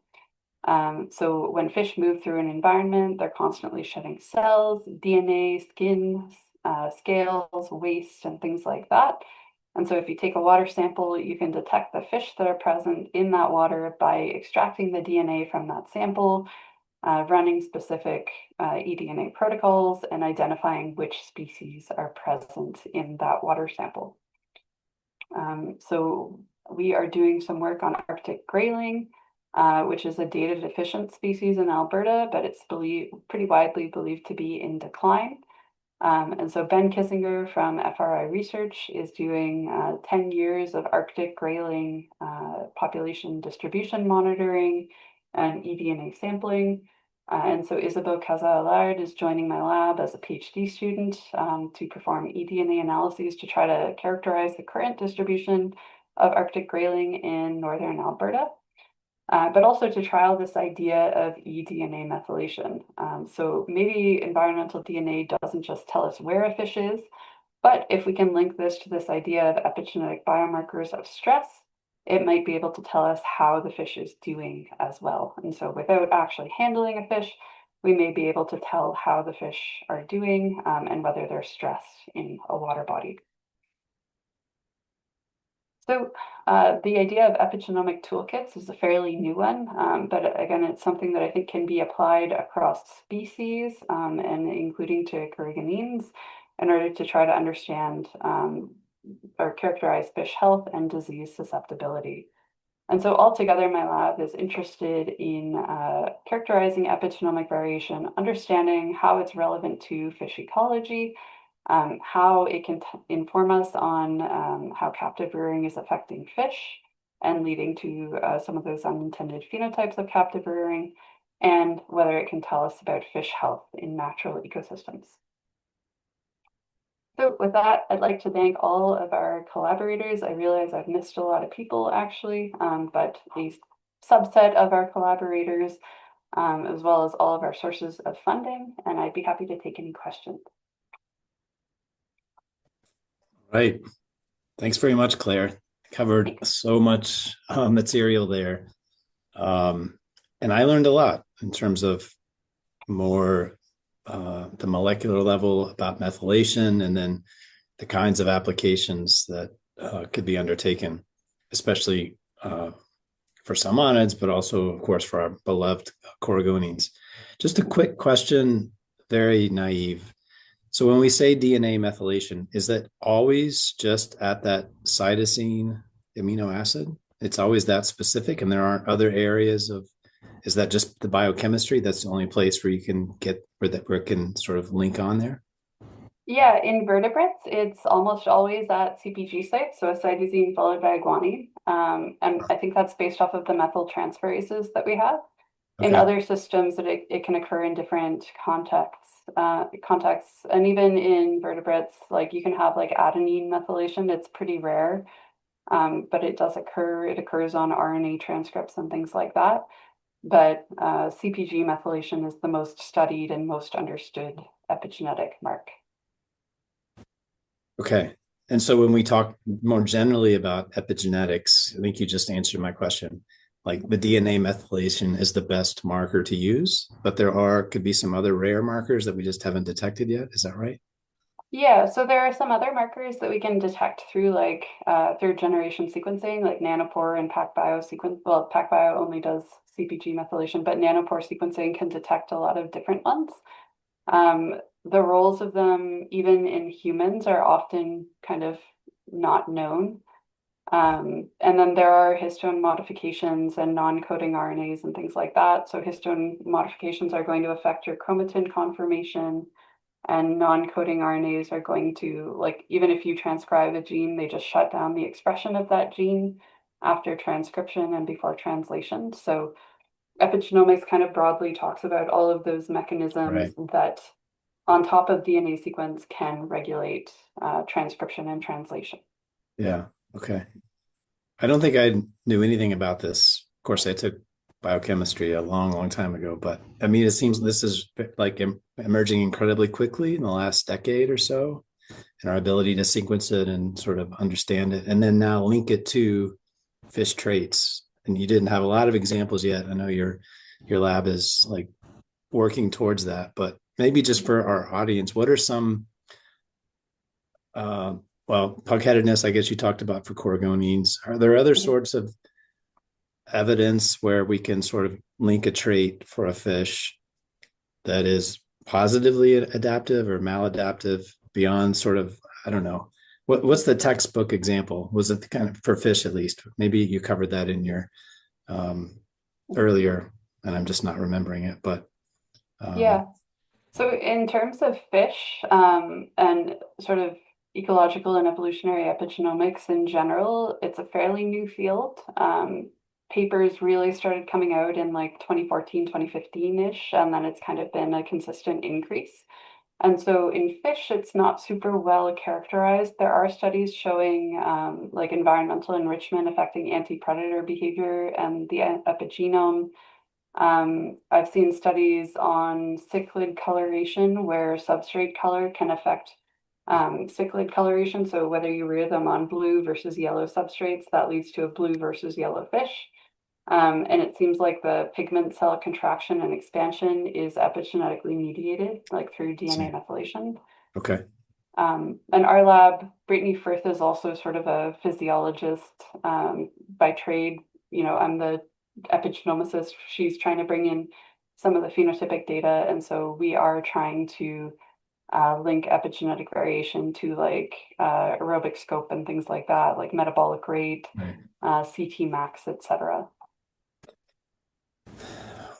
So when fish move through an environment, they're constantly shedding cells, DNA, skin, scales, waste, and things like that. And so if you take a water sample, you can detect the fish that are present in that water by extracting the DNA from that sample, running specific eDNA protocols, and identifying which species are present in that water sample. So we are doing some work on Arctic grayling, which is a data deficient species in Alberta, but it's pretty widely believed to be in decline. And so Ben Kissinger from FRI Research is doing 10 years of Arctic grayling population distribution monitoring and eDNA sampling. And so Isabeau Casa-Allard is joining my lab as a PhD student to perform eDNA analyses to try to characterize the current distribution of Arctic grayling in northern Alberta. But also to trial this idea of eDNA methylation. So maybe environmental DNA doesn't just tell us where a fish is, but if we can link this to this idea of epigenetic biomarkers of stress, it might be able to tell us how the fish is doing as well. And so without actually handling a fish, we may be able to tell how the fish are doing and whether they're stressed in a water body. So the idea of epigenomic toolkits is a fairly new one, but again, it's something that I think can be applied across species and including to carriginones in order to try to understand or characterize fish health and disease susceptibility. And so altogether, my lab is interested in characterizing epigenomic variation, understanding how it's relevant to fish ecology, how it can inform us on how captive rearing is affecting fish and leading to some of those unintended phenotypes of captive rearing, and whether it can tell us about fish health in natural ecosystems. So with that, I'd like to thank all of our collaborators. I realize I've missed a lot of people actually, but a subset of our collaborators, as well as all of our sources of funding, and I'd be happy to take any questions. Right. Thanks very much, Claire. Covered so much material there. And I learned a lot in terms of more the molecular level about methylation and then the kinds of applications that could be undertaken, especially for salmonids, but also, of course, for our beloved corrigonines. Just a quick question, very naive. So when we say DNA methylation, is that always just at that cytosine amino acid? It's always that specific, and there aren't other areas of, is that just the biochemistry? That's the only place where you can get where it can sort of link on there? Yeah, in vertebrates, it's almost always at CPG sites, so a cytosine followed by a guanine. And I think that's based off of the methyl transferases that we have. In Okay. other systems, it can occur in different contexts, and even in vertebrates, like you can have like adenine methylation. It's pretty rare, but it does occur. It occurs on RNA transcripts and things like that. But CPG methylation is the most studied and most understood epigenetic mark. Okay. And so when we talk more generally about epigenetics, I think you just answered my question. Like the DNA methylation is the best marker to use, but could be some other rare markers that we just haven't detected yet. Is that right? Yeah, so there are some other markers that we can detect through like third generation sequencing, like nanopore and PacBio sequence. Well, PacBio only does CpG methylation, but nanopore sequencing can detect a lot of different ones. The roles of them, even in humans, are often kind of not known. And then there are histone modifications and non-coding RNAs and things like that. So histone modifications are going to affect your chromatin conformation, and non-coding RNAs are going to, like, even if you transcribe a gene, they just shut down the expression of that gene after transcription and before translation. So epigenomics kind of broadly talks about all of those mechanisms Right. that on top of DNA sequence can regulate transcription and translation. Yeah. Okay. I don't think I knew anything about this. Of course, I took biochemistry a long, long time ago, but I mean, it seems this is like emerging incredibly quickly in the last decade or so, and our ability to sequence it and sort of understand it, and then now link it to fish traits. And you didn't have a lot of examples yet. I know your lab is like working towards that, but maybe just for our audience, what are some well, pugheadedness, I guess you talked about for coregonines. Are there other Mhm. sorts of evidence where we can sort of link a trait for a fish that is positively adaptive or maladaptive beyond sort of, I don't know. What's the textbook example? Was it the kind of for fish at least? Maybe you covered that in your um, earlier, and I'm just not remembering it. But Yeah. um, So in terms of fish, and sort of ecological and evolutionary epigenomics in general, it's a fairly new field. Papers really started coming out in like 2014, 2015-ish, and then it's kind of been a consistent increase. And so in fish, it's not super well characterized. There are studies showing like environmental enrichment affecting anti-predator behavior and the epigenome. I've seen studies on cichlid coloration where substrate color can affect cichlid coloration. So whether you rear them on blue versus yellow substrates, that leads to a blue versus yellow fish. And it seems like the pigment cell contraction and expansion is epigenetically mediated, like through DNA see. methylation. Okay. And our lab, Brittany Firth is also sort of a physiologist by trade. You know, I'm the epigenomicist. She's trying to bring in some of the phenotypic data. And so we are trying to link epigenetic variation to like aerobic scope and things like that, like metabolic rate, Right. CT max, etc.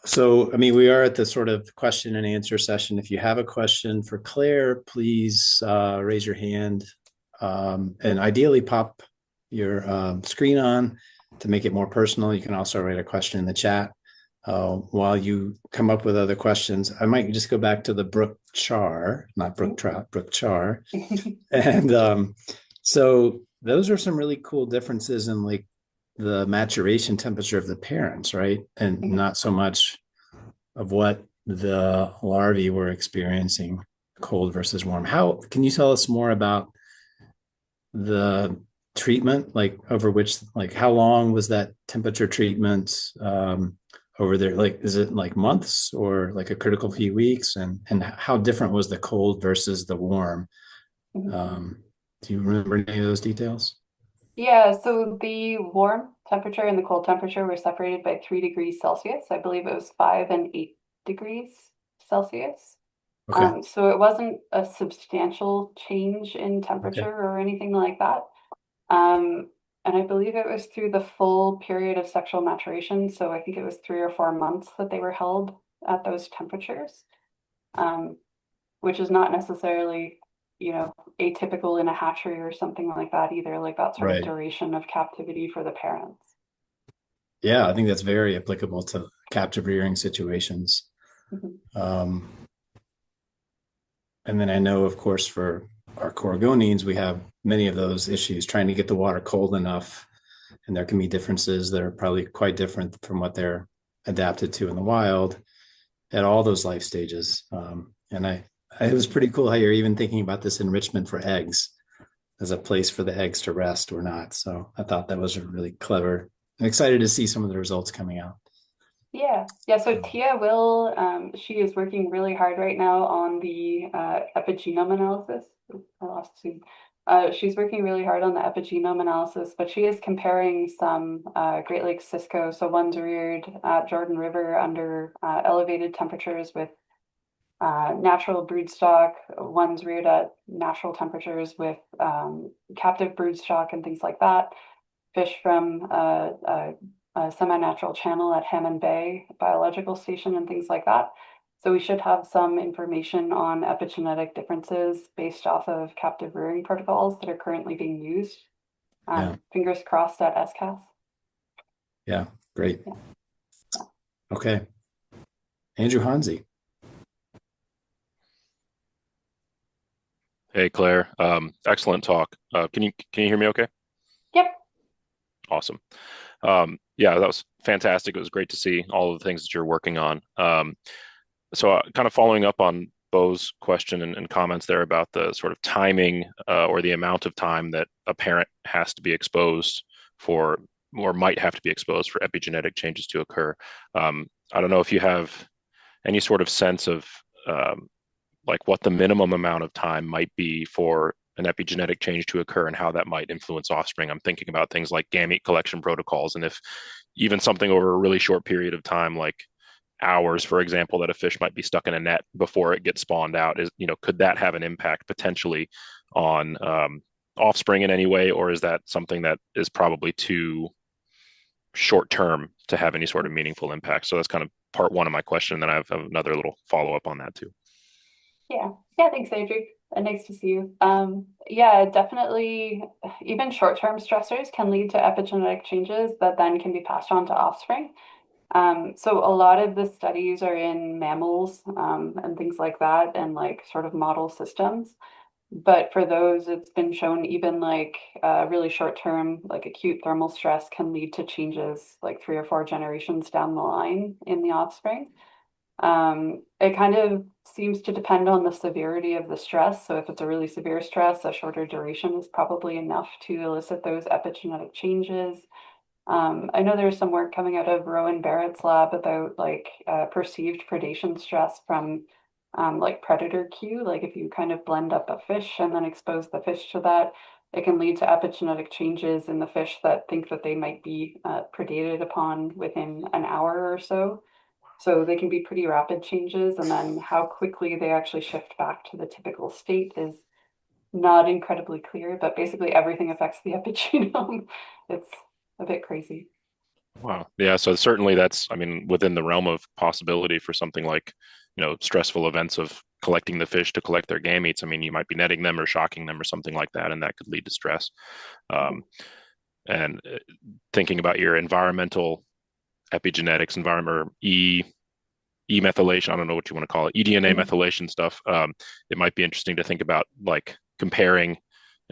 So, I mean, we are at the sort of question and answer session. If you have a question for Claire, please raise your hand, and ideally pop your screen on to make it more personal. You can also write a question in the chat. While you come up with other questions, I might just go back to the brook char, not brook trout, brook char. And so those are some really cool differences in like the maturation temperature of the parents, right? And not so much of what the larvae were experiencing, cold versus warm. How can you tell us more about the treatment, like over which, like how long was that temperature treatment over there? Like, is it like months or like a critical few weeks? And how different was the cold versus the warm? Um, do you remember any of those details? Yeah, so the warm temperature and the cold temperature were separated by 3 degrees Celsius. I believe it was 5 and 8 degrees Celsius. Okay. So it wasn't a substantial change in temperature Okay. or anything like that. Um, and I believe it was through the full period of sexual maturation. So I think it was 3 or 4 months that they were held at those temperatures, um, which is not necessarily, atypical in a hatchery or something like that either, like that sort of Right. duration of captivity for the parents. Yeah, I think that's very applicable to captive rearing situations. Mhm. Um, and then I know, of course, for our coregonines, we have many of those issues trying to get the water cold enough. And there can be differences that are probably quite different from what they're adapted to in the wild at all those life stages. It was pretty cool how you're even thinking about this enrichment for eggs as a place for the eggs to rest or not. So I thought that was really clever. I'm excited to see some of the results coming out. Yeah, yeah. So Tia will, she is working really hard right now on the epigenome analysis. I lost Zoom. She's working really hard on the epigenome analysis, but she is comparing some Great Lakes cisco, so ones reared at Jordan River under elevated temperatures with natural broodstock, ones reared at natural temperatures with captive broodstock and things like that. fish from a semi-natural channel at Hammond Bay Biological Station and things like that. So we should have some information on epigenetic differences based off of captive rearing protocols that are currently being used. Yeah. Fingers crossed at SCAS. Yeah, great. Yeah. Yeah. Okay. Andrew Hanzi. Hey, Claire. Excellent talk. Can you hear me okay? Yep. Awesome. Yeah, that was fantastic. It was great to see all of the things that you're working on. So kind of following up on Bo's question and comments there about the sort of timing or the amount of time that a parent has to be exposed for, or might have to be exposed for epigenetic changes to occur. I don't know if you have any sort of sense of like what the minimum amount of time might be for an epigenetic change to occur and how that might influence offspring. I'm thinking about things like gamete collection protocols, and if even something over a really short period of time, like hours, for example, that a fish might be stuck in a net before it gets spawned out, is, could that have an impact potentially on offspring in any way, or is that something that is probably too short term to have any sort of meaningful impact? So that's kind of part one of my question. And then I have another little follow up on that too. Yeah. Yeah, thanks, Andrew. Nice to see you. Yeah, definitely, even short-term stressors can lead to epigenetic changes that then can be passed on to offspring. So a lot of the studies are in mammals and things like that, and like sort of model systems. But for those, it's been shown even like really short-term, like acute thermal stress can lead to changes like 3 or 4 generations down the line in the offspring. It kind of seems to depend on the severity of the stress. So if it's a really severe stress, a shorter duration is probably enough to elicit those epigenetic changes. I know there's some work coming out of Rowan Barrett's lab about like perceived predation stress from like predator cue. Like if you kind of blend up a fish and then expose the fish to that, it can lead to epigenetic changes in the fish that think that they might be predated upon within an hour or so. So they can be pretty rapid changes, and then how quickly they actually shift back to the typical state is not incredibly clear, but basically everything affects the epigenome. It's a bit crazy. Wow. Yeah. So certainly that's, I mean, within the realm of possibility for something like, stressful events of collecting the fish to collect their gametes. I mean, you might be netting them or shocking them or something like that, and that could lead to stress. And thinking about your environmental epigenetics, environment, or methylation, I don't know what you want to call it, eDNA Mhm. methylation stuff. It might be interesting to think about like comparing.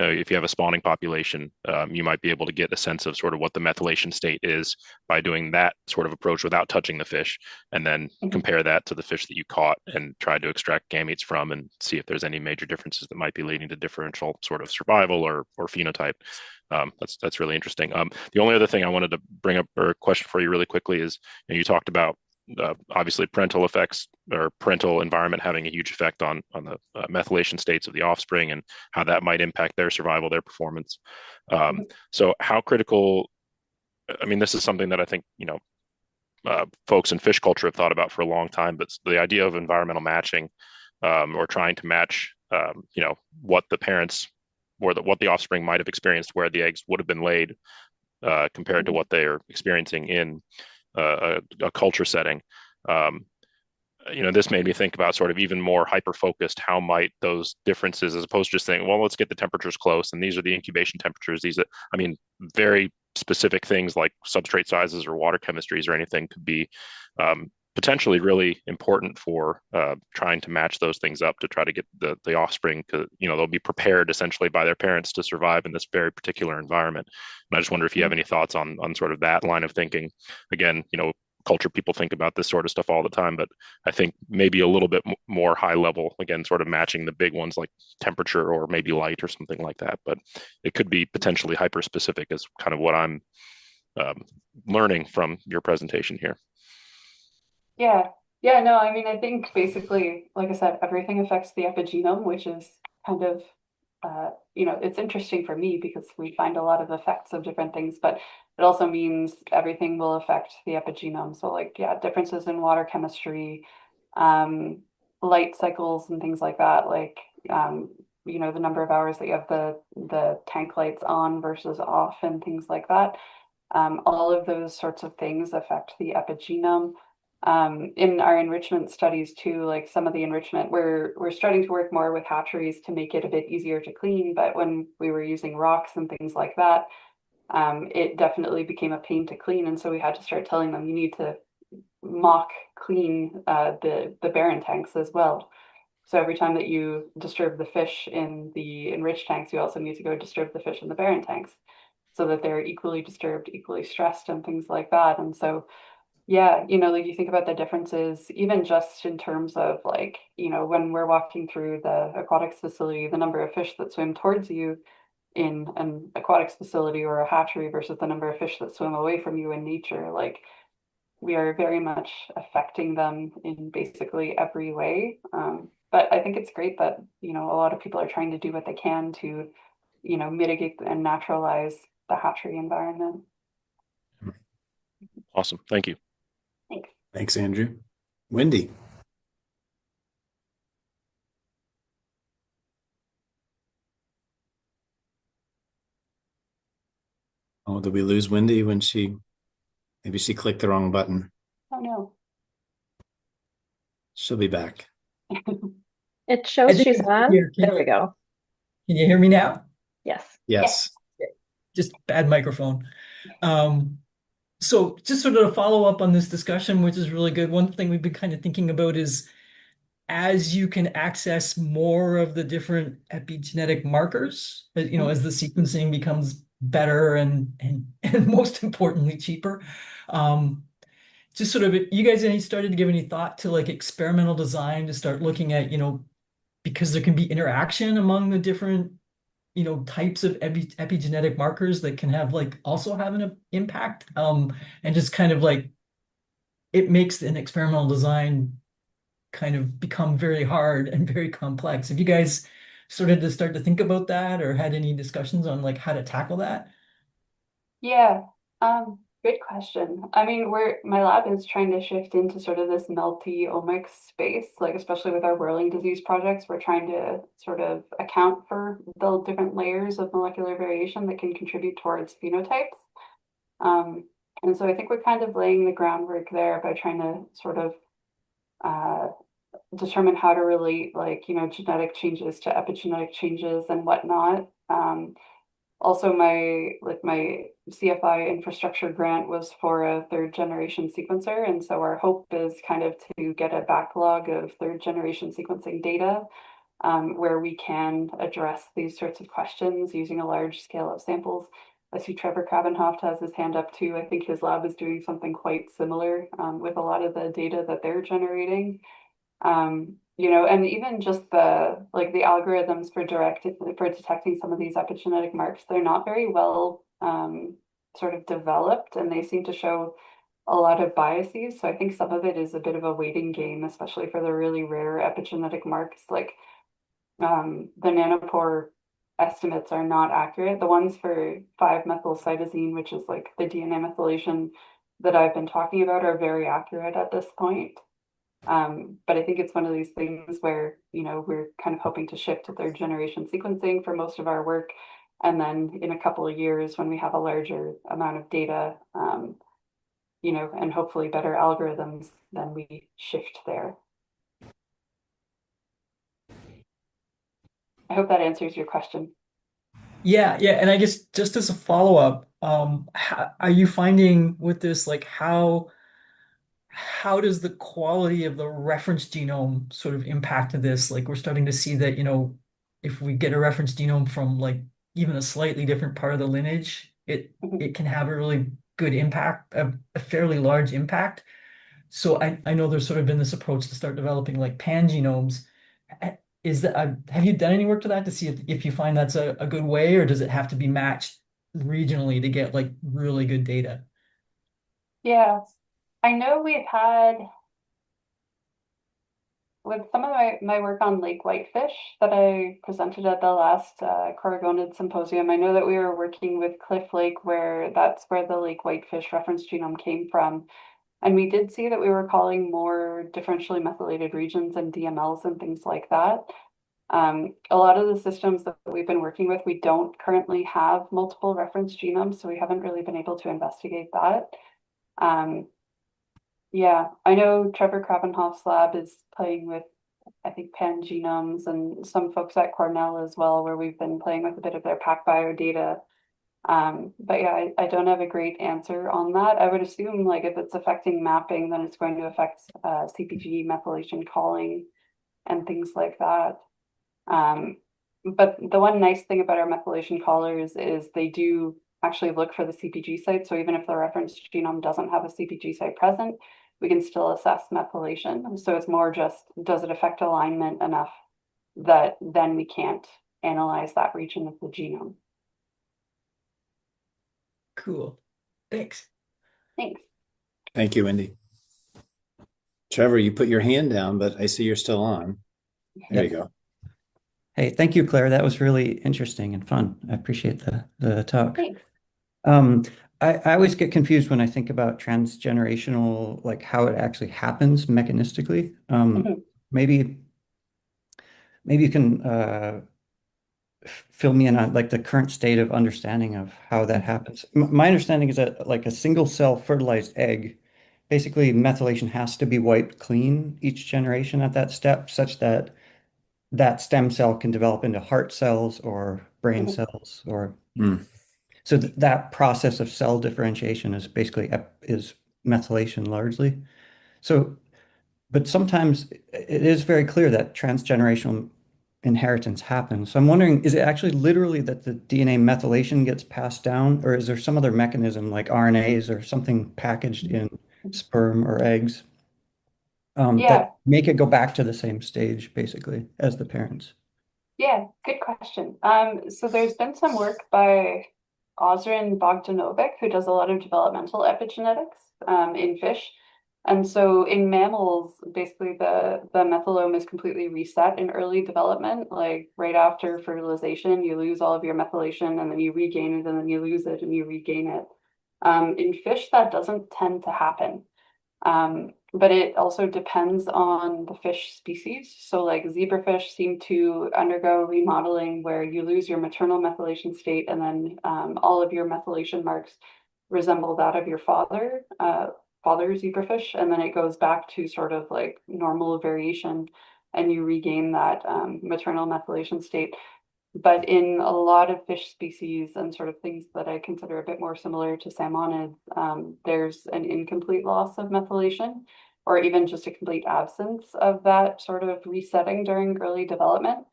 If you have a spawning population, you might be able to get a sense of sort of what the methylation state is by doing that sort of approach without touching the fish, and then Mhm. compare that to the fish that you caught and tried to extract gametes from, and see if there's any major differences that might be leading to differential sort of survival or phenotype. That's really interesting. The only other thing I wanted to bring up or question for you really quickly is, you talked about obviously parental effects or parental environment having a huge effect on the methylation states of the offspring and how that might impact their survival, their performance. Mhm. So how critical, I mean, this is something that I think, folks in fish culture have thought about for a long time, but the idea of environmental matching or trying to match, what the parents or what the offspring might have experienced where the eggs would have been laid compared to Mhm. what they're experiencing in a culture setting. Um, this made me think about sort of even more hyper focused how might those differences, as opposed to just saying, well, let's get the temperatures close and these are the incubation temperatures. These, I mean, very specific things like substrate sizes or water chemistries or anything could be potentially really important for trying to match those things up to try to get the offspring to, they'll be prepared essentially by their parents to survive in this very particular environment. And I just wonder if you have any thoughts on sort of that line of thinking. Again, culture people think about this sort of stuff all the time, but I think maybe a little bit more high level, again, sort of matching the big ones like temperature or maybe light or something like that. But it could be potentially hyper specific, is kind of what I'm learning from your presentation here. Yeah. Yeah, no, I mean, I think basically, like I said, everything affects the epigenome, which is kind of, it's interesting for me because we find a lot of effects of different things, but it also means everything will affect the epigenome. So like, yeah, differences in water chemistry, um, light cycles and things like that. Like, the number of hours that you have the tank lights on versus off and things like that. All of those sorts of things affect the epigenome. In our enrichment studies too, like some of the enrichment, we're starting to work more with hatcheries to make it a bit easier to clean. But when we were using rocks and things like that, it definitely became a pain to clean. And so we had to start telling them, you need to mock clean the barren tanks as well. So every time that you disturb the fish in the enriched tanks, you also need to go disturb the fish in the barren tanks so that they're equally disturbed, equally stressed, and things like that. And so, yeah, like you think about the differences, even just in terms of like, when we're walking through the aquatics facility, the number of fish that swim towards you in an aquatics facility or a hatchery versus the number of fish that swim away from you in nature, like we are very much affecting them in basically every way. But I think it's great that, a lot of people are trying to do what they can to, mitigate and naturalize the hatchery environment. Awesome. Thank you. Thanks. Thanks, Andrew. Wendy. Oh, did we lose Wendy when maybe she clicked the wrong button? Oh no. She'll be back. It shows she's on. There we go. Can you hear me now? Yes. Yes. Just bad microphone. So just sort of a follow up on this discussion, which is really good. One thing we've been kind of thinking about is as you can access more of the different epigenetic markers, as the sequencing becomes better and most importantly cheaper. Just sort of, you guys any started to give any thought to like experimental design to start looking at, because there can be interaction among the different, types of epigenetic markers that can have like also have an impact. And just kind of like it makes an experimental design kind of become very hard and very complex. Have you guys started to think about that or had any discussions on like how to tackle that? Yeah. Good question. I mean, my lab is trying to shift into sort of this multi-omics space, like especially with our whirling disease projects, we're trying to sort of account for the different layers of molecular variation that can contribute towards phenotypes. And so I think we're kind of laying the groundwork there by trying to sort of determine how to relate like, genetic changes to epigenetic changes and whatnot. Also, my CFI infrastructure grant was for a third generation sequencer. And so our hope is kind of to get a backlog of third generation sequencing data where we can address these sorts of questions using a large scale of samples. I see Trevor Krabenhoft has his hand up too. I think his lab is doing something quite similar with a lot of the data that they're generating. And even just the algorithms for detecting some of these epigenetic marks, they're not very well sort of developed, and they seem to show a lot of biases. So I think some of it is a bit of a waiting game, especially for the really rare epigenetic marks. Like the nanopore estimates are not accurate. The ones for 5-methylcytosine, which is like the DNA methylation that I've been talking about, are very accurate at this point. But I think it's one of these things where, we're kind of hoping to shift to third generation sequencing for most of our work. And then in a couple of years, when we have a larger amount of data, and hopefully better algorithms, then we shift there. I hope that answers your question. Yeah. And I guess just as a follow-up, are you finding with this, like how does the quality of the reference genome sort of impact this? Like we're starting to see that, if we get a reference genome from like even a slightly different part of the lineage, it can have a really good impact, a fairly large impact. So I know there's sort of been this approach to start developing like pangenomes. Is that have you done any work to that to see if you find that's a good way, or does it have to be matched regionally to get like really good data? Yeah, I know we've had with some of my work on lake whitefish that I presented at the last Coragonid symposium. I know that we were working with Cliff Lake, where that's where the lake whitefish reference genome came from. And we did see that we were calling more differentially methylated regions and DMLs and things like that. A lot of the systems that we've been working with, we don't currently have multiple reference genomes, so we haven't really been able to investigate that. Yeah, I know Trevor Krabenhoff's lab is playing with, I think, pan-genomes, and some folks at Cornell as well, where we've been playing with a bit of their PacBio data. But yeah, I don't have a great answer on that. I would assume like if it's affecting mapping, then it's going to affect CpG methylation calling and things like that. But the one nice thing about our methylation callers is they do actually look for the CpG site. So even if the reference genome doesn't have a CpG site present, we can still assess methylation. So it's more just, does it affect alignment enough that then we can't analyze that region of the genome? Cool. Thanks. Thanks. Thank you, Wendy. Trevor, you put your hand down, but I see you're still on. There you go. Hey, thank you, Claire. That was really interesting and fun. I appreciate the talk. Thanks. I always get confused when I think about transgenerational, like how it actually happens mechanistically. Maybe you can fill me in on like the current state of understanding of how that happens. My understanding is that like a single cell fertilized egg, basically methylation has to be wiped clean each generation at that step, such that that stem cell can develop into heart cells or brain cells, or so that process of cell differentiation is basically is methylation largely. So, but sometimes it is very clear that transgenerational inheritance happens. So I'm wondering, is it actually literally that the DNA methylation gets passed down, or is there some other mechanism like RNAs or something packaged in sperm or eggs that make it go back to the same stage basically as the parents? Yeah, good question. So there's been some work by Ozrin Bogdanovic, who does a lot of developmental epigenetics in fish. And so in mammals, basically the methylome is completely reset in early development. Like right after fertilization, you lose all of your methylation and then you regain it, and then you lose it and you regain it. In fish, that doesn't tend to happen. But it also depends on the fish species. So like zebrafish seem to undergo remodeling where you lose your maternal methylation state, and then all of your methylation marks resemble that of your father zebrafish, and then it goes back to sort of like normal variation and you regain that maternal methylation state. But in a lot of fish species and sort of things that I consider a bit more similar to salmonids, there's an incomplete loss of methylation, or even just a complete absence of that sort of resetting during early development.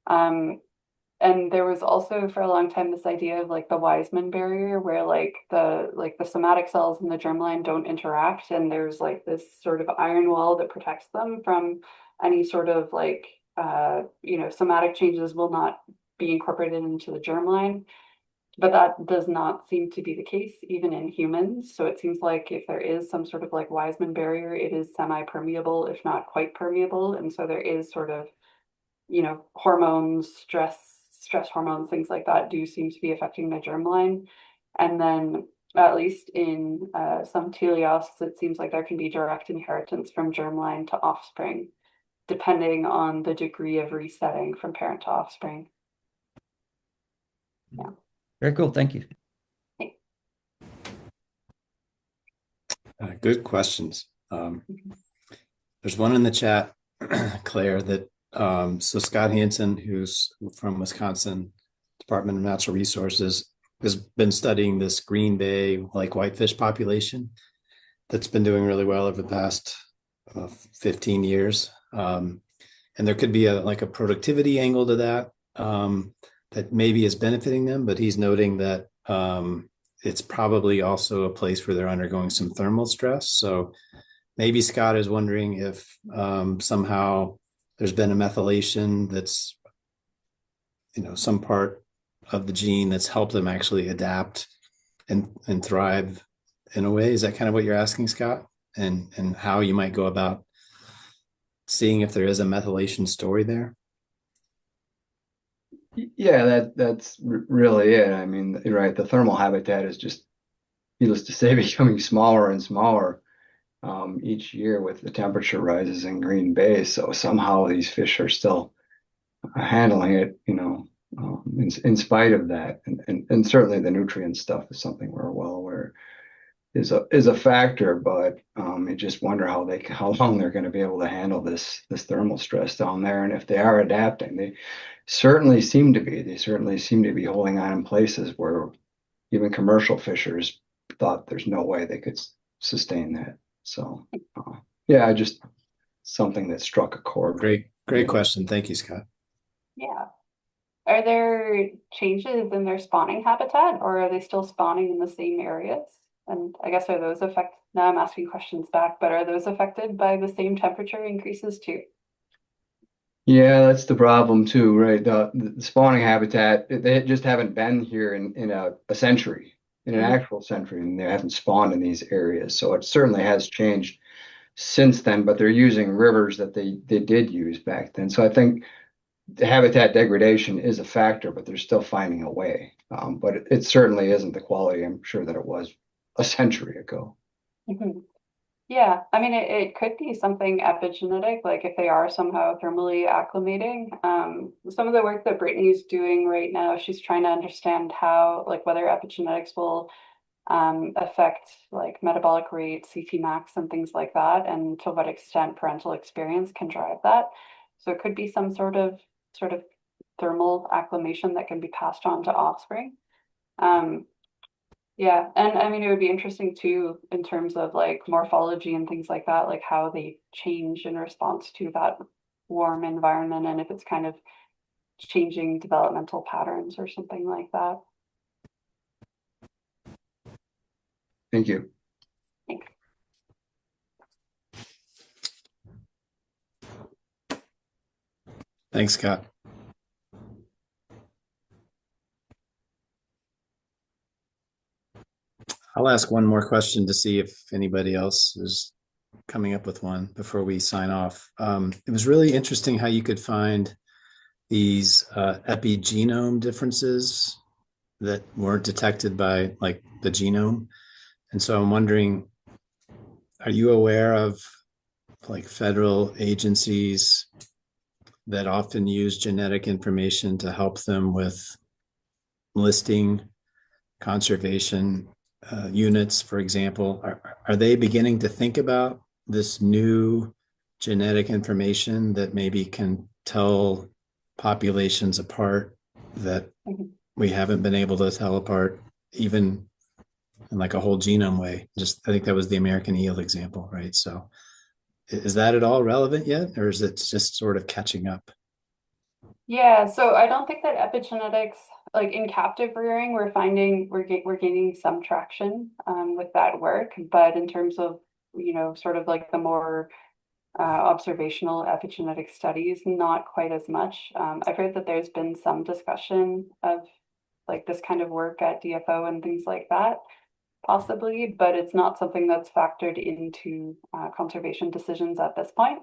And there was also for a long time this idea of like the Weismann barrier, where like the somatic cells and the germline don't interact, and there's like this sort of iron wall that protects them from any sort of like somatic changes will not be incorporated into the germline. But that does not seem to be the case even in humans. So it seems like if there is some sort of like Weismann barrier, it is semi-permeable, if not quite permeable. And so there is sort of, hormones, stress hormones, things like that do seem to be affecting the germline. And then at least in some teleosts, it seems like there can be direct inheritance from germline to offspring, depending on the degree of resetting from parent to offspring. Yeah. Very cool. Thank you. Good questions. There's one in the chat, Claire, that so Scott Hansen, who's from Wisconsin Department of Natural Resources, has been studying this Green Bay like whitefish population that's been doing really well over the past 15 years. And there could be a productivity angle to that. That maybe is benefiting them, but he's noting that it's probably also a place where they're undergoing some thermal stress. So maybe Scott is wondering if somehow there's been a methylation that's, some part of the gene that's helped them actually adapt and thrive in a way. Is that kind of what you're asking, Scott? And how you might go about seeing if there is a methylation story there? Yeah, that's really it. I mean, right, the thermal habitat is just, needless to say, becoming smaller and smaller each year with the temperature rises in Green Bay. So somehow these fish are still handling it, in spite of that. And certainly the nutrient stuff is something we're well aware is a factor, but you just wonder how long they're going to be able to handle this thermal stress down there. And if they are adapting, they certainly seem to be. They certainly seem to be holding on in places where even commercial fishers thought there's no way they could sustain that. So yeah, just something that struck a chord. Great question. Thank you, Scott. Yeah. Are there changes in their spawning habitat, or are they still spawning in the same areas? And I guess are those now I'm asking questions back, but are those affected by the same temperature increases too? Yeah, that's the problem too, right? The spawning habitat, they just haven't been here in a century, in an actual century, and they haven't spawned in these areas. So it certainly has changed since then, but they're using rivers that they did use back then. So I think the habitat degradation is a factor, but they're still finding a way. But it certainly isn't the quality I'm sure that it was a century ago. Yeah, I mean, it could be something epigenetic, like if they are somehow thermally acclimating. Some of the work that Brittany's doing right now, she's trying to understand how, like, whether epigenetics will affect like metabolic rate, CT max, and things like that, and to what extent parental experience can drive that. So it could be some sort of thermal acclimation that can be passed on to offspring. Yeah, and I mean, it would be interesting too in terms of like morphology and things like that, like how they change in response to that warm environment, and if it's kind of changing developmental patterns or something like that. Thank you. Thanks. Thanks, Scott. I'll ask one more question to see if anybody else is coming up with one before we sign off. It was really interesting how you could find these epigenome differences that weren't detected by like the genome. And so I'm wondering, are you aware of like federal agencies that often use genetic information to help them with listing conservation units, for example? Are they beginning to think about this new genetic information that maybe can tell populations apart that we haven't been able to tell apart even in like a whole genome way? Just, I think that was the American eel example, right? So is that at all relevant yet, or is it just sort of catching up? Yeah, so I don't think that epigenetics, like in captive rearing, we're finding we're gaining some traction with that work, but in terms of sort of like the more observational epigenetic studies, not quite as much. I've heard that there's been some discussion of like this kind of work at DFO and things like that, possibly, but it's not something that's factored into conservation decisions at this point.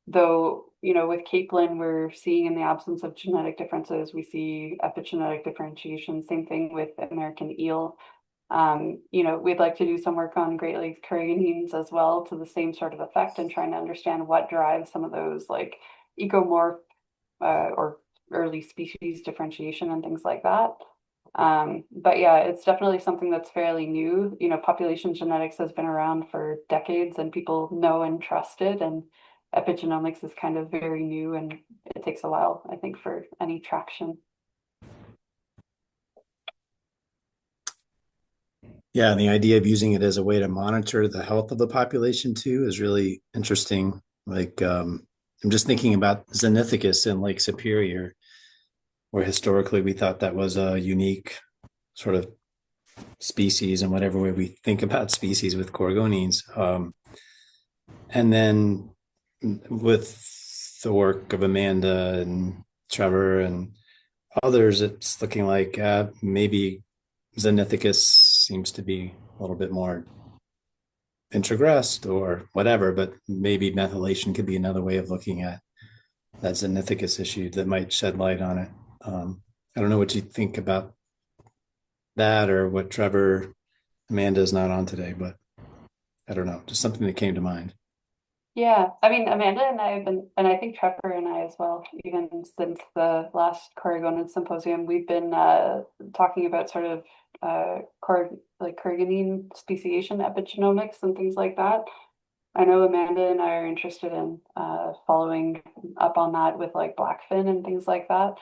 Though, with capelin, we're seeing in the absence of genetic differences, we see epigenetic differentiation. Same thing with American eel. We'd like to do some work on Great Lakes carrageenans as well to the same sort of effect and trying to understand what drives some of those like ecomorph or early species differentiation and things like that. But yeah, it's definitely something that's fairly new. Population genetics has been around for decades and people know and trust it, and epigenomics is kind of very new and it takes a while, I think, for any traction. Yeah, and the idea of using it as a way to monitor the health of the population too is really interesting. Like, I'm just thinking about Xenithicus in Lake Superior, where historically we thought that was a unique sort of species in whatever way we think about species with Gorgonines. And then with the work of Amanda and Trevor and others, it's looking like maybe Xenithicus seems to be a little bit more introgressed or whatever, but maybe methylation could be another way of looking at that Xenithicus issue that might shed light on it. I don't know what you think about that or what Trevor, Amanda is not on today, but I don't know, just something that came to mind. Yeah, I mean, Amanda and I have been, and I think Trevor and I as well, even since the last Corrigan Symposium, we've been talking about sort of Corriganine speciation epigenomics and things like that. I know Amanda and I are interested in following up on that with like blackfin and things like that.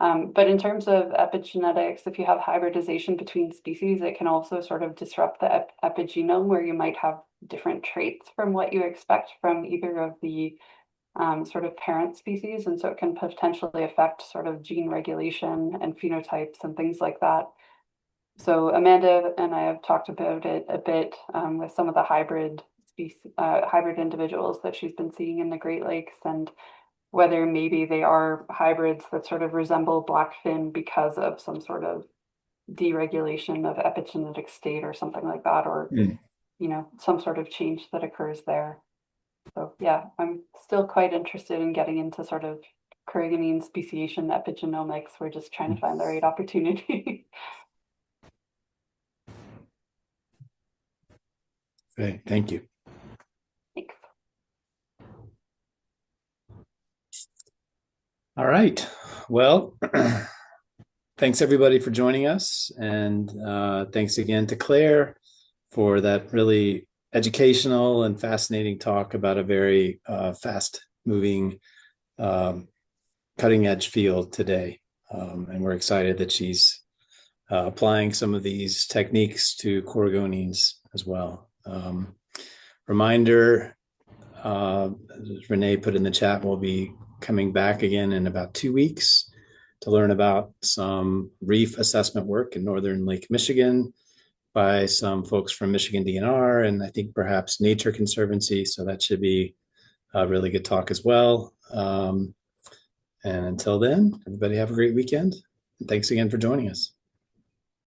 But in terms of epigenetics, if you have hybridization between species, it can also sort of disrupt the epigenome where you might have different traits from what you expect from either of the sort of parent species. And so it can potentially affect sort of gene regulation and phenotypes and things like that. So Amanda and I have talked about it a bit with some of the hybrid hybrid individuals that she's been seeing in the Great Lakes, and whether maybe they are hybrids that sort of resemble blackfin because of some sort of deregulation of epigenetic state or something like that, or some sort of change that occurs there. So yeah, I'm still quite interested in getting into sort of Corriganine speciation epigenomics. We're just trying to find the right opportunity. Okay, thank you. Thanks. All right. Well, thanks everybody for joining us. And thanks again to Claire for that really educational and fascinating talk about a very fast moving, cutting edge field today. And we're excited that she's applying some of these techniques to Corrigonines as well. Reminder, Renee put in the chat, we'll be coming back again in about 2 weeks to learn about some reef assessment work in northern Lake Michigan by some folks from Michigan DNR and I think perhaps Nature Conservancy. So that should be a really good talk as well. And until then, everybody have a great weekend. And thanks again for joining us.